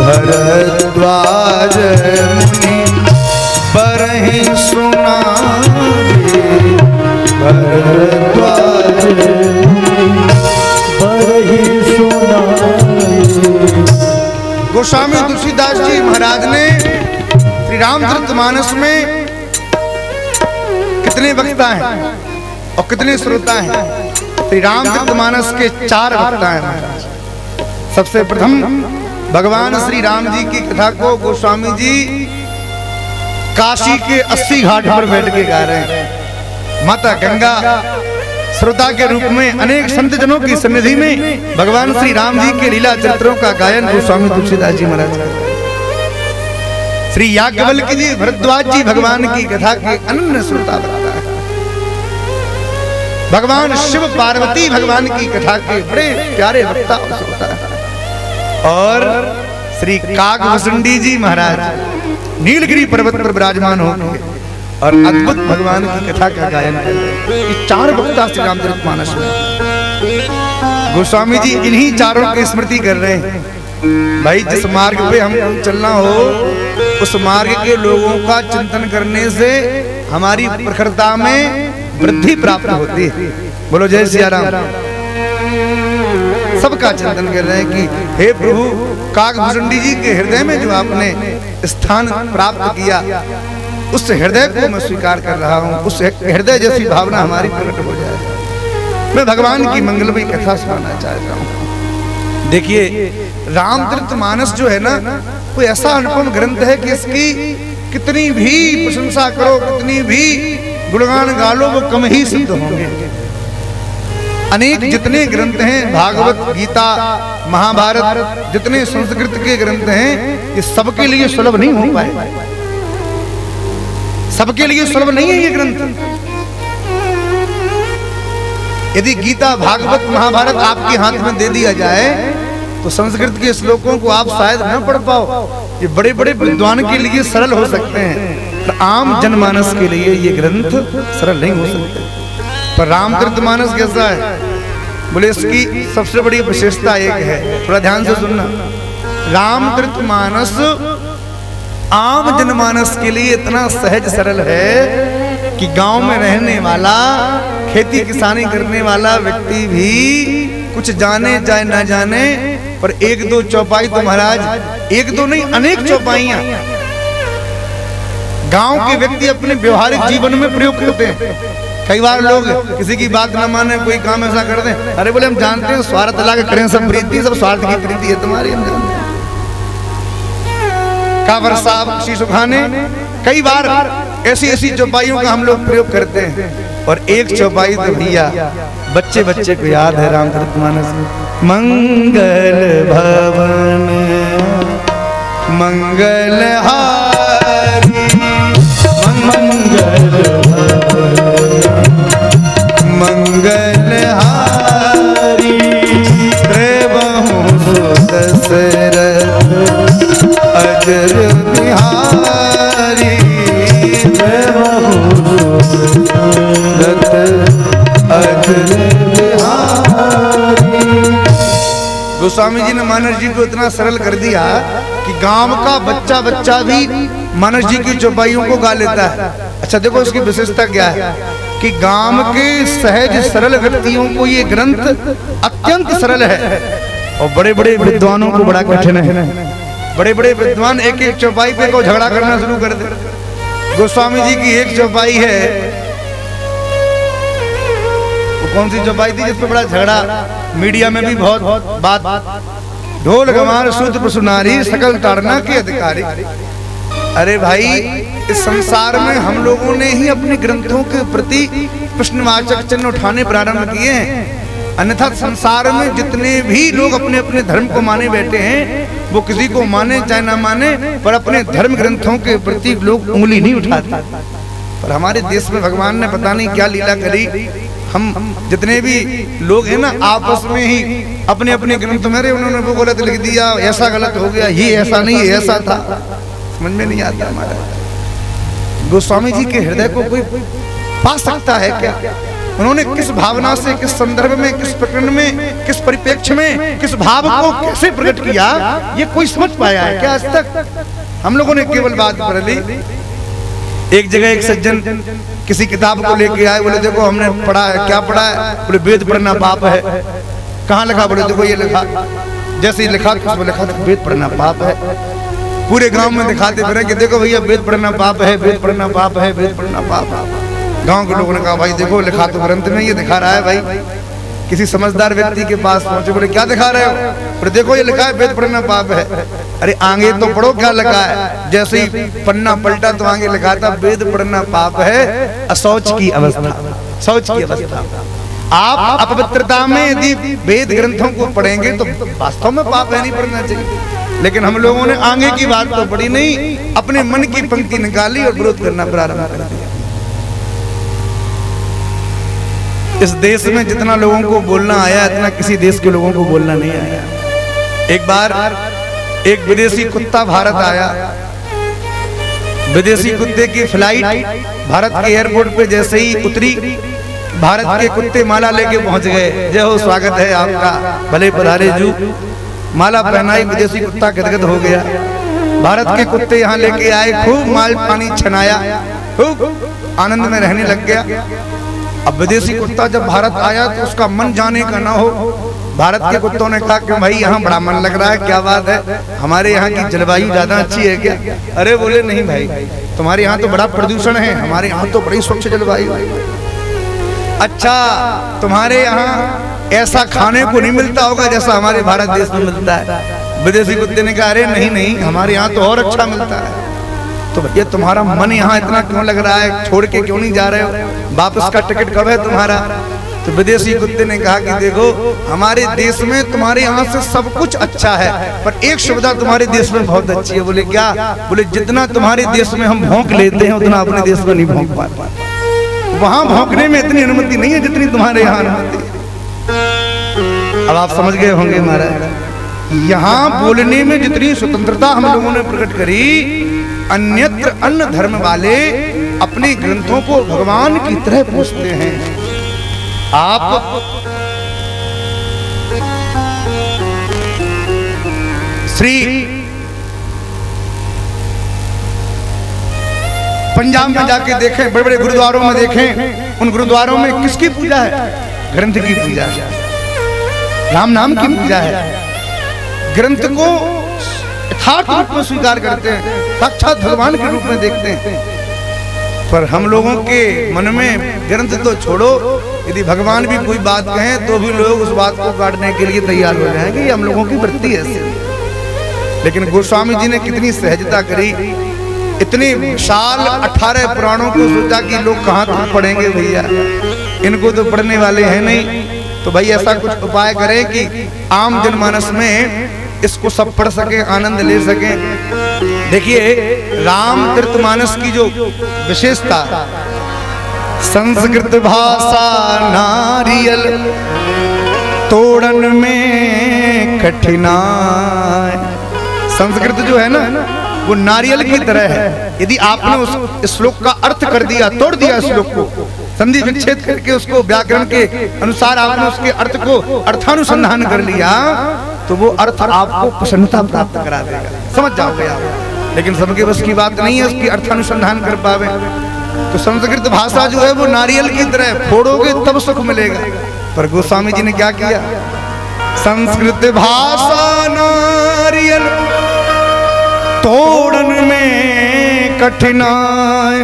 भरद्वाज मुनि बरहि सुनाए, भरद्वाज बरहि सुनाए। गोस्वामी तुलसीदास जी महाराज ने श्री रामचरितमानस में कितने वक्ता हैं और कितने श्रोता हैं। श्री रामचरितमानस के 4 वक्ता हैं महाराज। सबसे प्रथम भगवान श्री राम जी की कथा को गोस्वामी जी काशी के 80 घाट पर बैठ के गा रहे हैं। माता गंगा श्रोता के रूप में अनेक संत जनों की सन्निधि में भगवान श्री राम जी के लीला चरित्रों का गायन गोस्वामी तुलसीदास जी महाराज करते। श्री याज्ञवल्क्य जी भरद्वाज जी भगवान की कथा के अनन्य श्रोता बनता है। भगवान शिव पार्वती भगवान की कथा के बड़े प्यारे वक्ता और श्रोता है। और श्री काकभुसुंडी जी महाराज नीलगिरी पर्वत पर विराजमान होंगे और अद्भुत भगवान की कथा का गायन कर रहे हैं। ये 4 वक्ता श्री रामचरितमानस में गोस्वामी जी इन्हीं चारों की स्मृति कर रहे हैं। भाई, जिस मार्ग पे हम चलना हो, उस मार्ग के लोगों का चिंतन करने से हमारी प्रखरता में वृद्धि प्राप्त होती है। बोलो जय सिया राम। सबका चिंतन कर रहे हैं कि हे प्रभु, काकभुसुंडी जी के हृदय में जो आपने स्थान प्राप्त किया, उस हृदय को मैं स्वीकार कर रहा हूँ। उस हृदय जैसी भावना हमारी प्रकट हो जाए। मैं भगवान की मंगलमयी कथा सुनाना चाहता हूँ। देखिए, रामचरितमानस जो है ना, वो ऐसा अनुपम ग्रंथ है कि इसकी कितनी भी प्रशंसा करो, कितनी भी गुणगान गा लो, वो कम ही सिद्ध होंगे। अनेक जितने ग्रंथ हैं, भागवत, गीता, महाभारत, जितने संस्कृत के ग्रंथ हैं, ये सबके लिए सुलभ नहीं हो पाए। सबके लिए सुलभ नहीं है ये ग्रंथ। यदि गीता, भागवत, महाभारत आपके हाथ में दे दिया जाए तो संस्कृत के श्लोकों को आप शायद न पढ़ पाओ, ये बड़े बड़े विद्वान के लिए सरल हो सकते हैं, पर आम जनमानस के लिए ये ग्रंथ सरल नहीं हो सकते। पर रामचरितमानस कैसा है? बोले इसकी सबसे बड़ी विशेषता एक है, थोड़ा ध्यान से सुनना। रामचरितमानस आम जनमानस के लिए इतना सहज सरल है कि गांव में रहने वाला, खेती किसानी करने वाला व्यक्ति भी कुछ जाने चाहे ना जाने, पर एक दो चौपाई तो महाराज, एक दो नहीं अनेक चौपाइयां गांव के व्यक्ति अपने व्यवहारिक जीवन में प्रयोग करते हैं। कई बार लोग किसी की बात ना माने, कोई काम ऐसा कर दें, अरे बोले हम जानते हैं स्वार्थ ला के करें, सब प्रीति, सब स्वार्थ की प्रीति है तुम्हारी, हम जानते हैं। कांवर साहब शीश उठाने, कई बार ऐसी ऐसी चौपाइयों का हम लोग प्रयोग करते हैं। और एक चौपाई तो भैया बच्चे बच्चे को याद है रामचरितमानस में, मंगल भवन मंगल हारी, मंगल मंगल हारी, त्रिभुवन दशरथ अजर बिहारी, अजर बिहारी। गोस्वामी जी ने मानस जी को इतना सरल कर दिया कि गांव का बच्चा बच्चा भी मानस जी की चौपाइयों को गा लेता है। अच्छा देखो इसकी विशेषता क्या है कि गांव के सहज सरल व्यक्तियों को ये ग्रंथ अत्यंत सरल है, और बड़े बड़े विद्वानों को बड़ा कठिन है। बड़े बड़े विद्वान एक एक चौपाई पे को झगड़ा करना शुरू कर दे। गोस्वामी जी की एक चौपाई है, वो कौन सी चौपाई थी जिस पे बड़ा झगड़ा, मीडिया में भी बहुत बात, ढोल गंवार शूद्र पशु नारी सकल ताड़ना के अधिकारी। अरे भाई इस संसार में हम लोगों ने ही अपने ग्रंथों के प्रति प्रश्नवाचक चिन्ह उठाने प्रारंभ किए हैं, अन्यथा संसार में जितने भी लोग अपने अपने धर्म को माने बैठे हैं, वो किसी को माने चाहे ना माने, पर अपने धर्म ग्रंथों के प्रति लोग उंगली नहीं उठाते। पर हमारे देश में भगवान ने पता नहीं क्या लीला करी, हम जितने भी लोग हैं ना आपस में ही अपने अपने ग्रंथ में उन्होंने वो गलत लिख दिया, ऐसा गलत हो गया, ये ऐसा नहीं ऐसा था, समझ में नहीं आता हमारा। गोस्वामी जी के हृदय को कोई पा सकता है क्या? उन्होंने किस भावना से, किस संदर्भ में, किस प्रकरण में, किस परिप्रेक्ष्य में, किस भाव को कैसे प्रकट किया, ये कोई समझ पाया है क्या आज तक? हम लोगों ने केवल बात कर ली। एक जगह एक सज्जन किसी किताब को लेके आए, बोले देखो हमने पढ़ा है, क्या पढ़ा है? बोले वेद पढ़ना पाप है। कहाँ लिखा? बोले देखो ये लिखा। जैसे ही लिखा तो लिखा वेद पढ़ना पाप है। पूरे गांव में दिखाते फिरे कि देखो भैया वेद पढ़ना पाप है, वेद पढ़ना पाप है, वेद पढ़ना पाप है। गांव के लोगों ने कहा भाई देखो लिखा तो ग्रंथ में ये दिखा रहा है भाई। किसी समझदार व्यक्ति के पास पहुंचे, बोले क्या दिखा रहे हो? बोले देखो ये लिखा है वेद पढ़ना पाप है। अरे आगे तो पढ़ो क्या लिखा है। जैसे ही पन्ना पलटा तो आगे लिखा था वेद पढ़ना पाप है, अशौच की अवस्था, शौच की अवस्था। आप अपवित्रता में यदि वेद ग्रंथों को पढ़ेंगे तो वास्तव में पाप है, नहीं पढ़ना चाहिए। लेकिन हम लोगों ने आगे की बात तो पढ़ी नहीं, अपने मन की पंक्ति निकाली और विरोध करना प्रारंभ कर दिया। इस देश में जितना लोगों को बोलना आया, इतना किसी देश के लोगों को बोलना नहीं आया। एक बार एक विदेशी कुत्ता भारत आया। विदेशी कुत्ते की फ्लाइट भारत के एयरपोर्ट पे जैसे ही उतरी, भारत के कुत्ते माला लेके पहुंच गए। जय हो, स्वागत है आपका, भले पधारे जू। माला पहनाई, विदेशी कुत्ता गदगद हो गया। भारत के कुत्ते यहाँ लेके आए, खूब माल पानी छनाया, खूब आनंद में रहने लग गया। अब विदेशी कुत्ता जब भारत आया तो उसका मन जाने का ना हो। भारत के कुत्तों ने कहा कि भाई यहाँ बड़ा मन लग रहा है, क्या बात है, हमारे यहाँ की जलवायु ज्यादा अच्छी है क्या? अरे बोले नहीं भाई, तुम्हारे यहाँ तो बड़ा प्रदूषण है, हमारे यहाँ तो बड़ी स्वच्छ जलवायु है। अच्छा, तुम्हारे यहाँ ऐसा खाने को नहीं मिलता होगा जैसा हमारे भारत देश में मिलता है। विदेशी कुत्ते ने कहा अरे नहीं नहीं, हमारे यहाँ तो और अच्छा मिलता है। तो भैया तुम्हारा मन यहाँ इतना क्यों लग रहा है, छोड़ के क्यों नहीं जा रहे हो, वापस का टिकट कब है तुम्हारा? तो विदेशी कुत्ते ने कहा कि देखो हमारे देश में तुम्हारे यहाँ से सब कुछ अच्छा है, पर एक सुविधा तुम्हारे देश में बहुत अच्छी है। बोले क्या? बोले जितना तुम्हारे देश में हम भौंक लेते हैं उतना अपने देश में नहीं भौंक पाते। वहां भौंकने में इतनी अनुमति नहीं है जितनी तुम्हारे यहाँ अनुमति है। अब आप समझ गए होंगे महाराज। यहाँ बोलने में जितनी स्वतंत्रता हम लोगों ने प्रकट करी, अन्यत्र अन्य धर्म वाले अपने ग्रंथों को भगवान की तरह पूछते हैं। आप श्री पंजाब में जाके देखें, बड़े बड़े गुरुद्वारों में देखें, उन गुरुद्वारों में किसकी पूजा है? ग्रंथ की पूजा है, राम नाम की पूजा है। ग्रंथ को यथार्थ रूप में स्वीकार करते हैं, साक्षात भगवान के रूप में देखते हैं। पर हम लोगों के मन में ग्रंथ तो छोड़ो, यदि भगवान भी कोई बात कहें तो भी लोग उस बात को काटने के लिए तैयार हो जाएंगे। ये हम लोगों की वृत्ति है। लेकिन गोस्वामी जी ने कितनी सहजता करी, इतने विशाल 18 पुराणों को सोचा कि लोग कहाँ तक पढ़ेंगे भैया, इनको तो पढ़ने वाले हैं नहीं, तो भाई ऐसा कुछ उपाय करें कि आम जनमानस में इसको सब पढ़ सके, आनंद ले सके। देखिए रामचरितमानस की जो विशेषता, संस्कृत भाषा नारियल तोड़न में कठिनाई। संस्कृत जो है ना वो नारियल की तरह है। यदि आपने उस श्लोक का अर्थ कर दिया, तोड़ दिया श्लोक को, संधि विच्छेद करके उसको व्याकरण के अनुसार आपने उसके अर्थ को अर्थानुसंधान कर लिया, तो वो अर्थ आपको प्रसन्नता प्राप्त करा देगा, समझ जाओगे आप। लेकिन सबके बस की बात नहीं है उसकी अर्थानुसंधान कर पावे। तो संस्कृत भाषा जो है वो नारियल की तरह, फोड़ोगे तब सुख मिलेगा। पर गोस्वामी जी ने क्या किया? संस्कृत भाषा नारियल तोड़न में कठिनाई,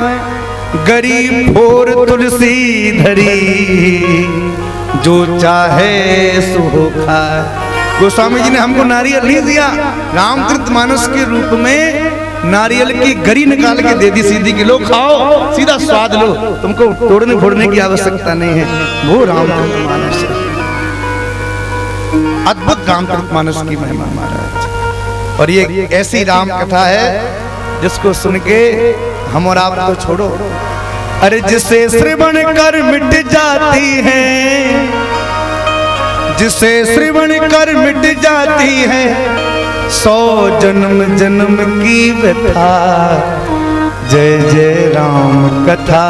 गरीब फोर तुलसी धरी, जो चाहे सो खाए। गोस्वामी जी ने हमको नारियल नहीं दिया, रामचरितमानस के रूप में नारियल की गरी निकाल के दे दी सीधी, कि लो खाओ, सीधा स्वाद लो, तुमको तोड़ने फोड़ने की आवश्यकता नहीं है। वो रामचरितमानस है, अद्भुत रामचरितमानस की महिमा महाराज। और ये ऐसी राम कथा है जिसको सुन के हम और आप तो छोड़ो, अरे जिसे श्रवण कर मिट जाती है, जिसे श्रवण कर मिट जाती है 100 जन्म जन्म की व्यथा। जय जय राम कथा।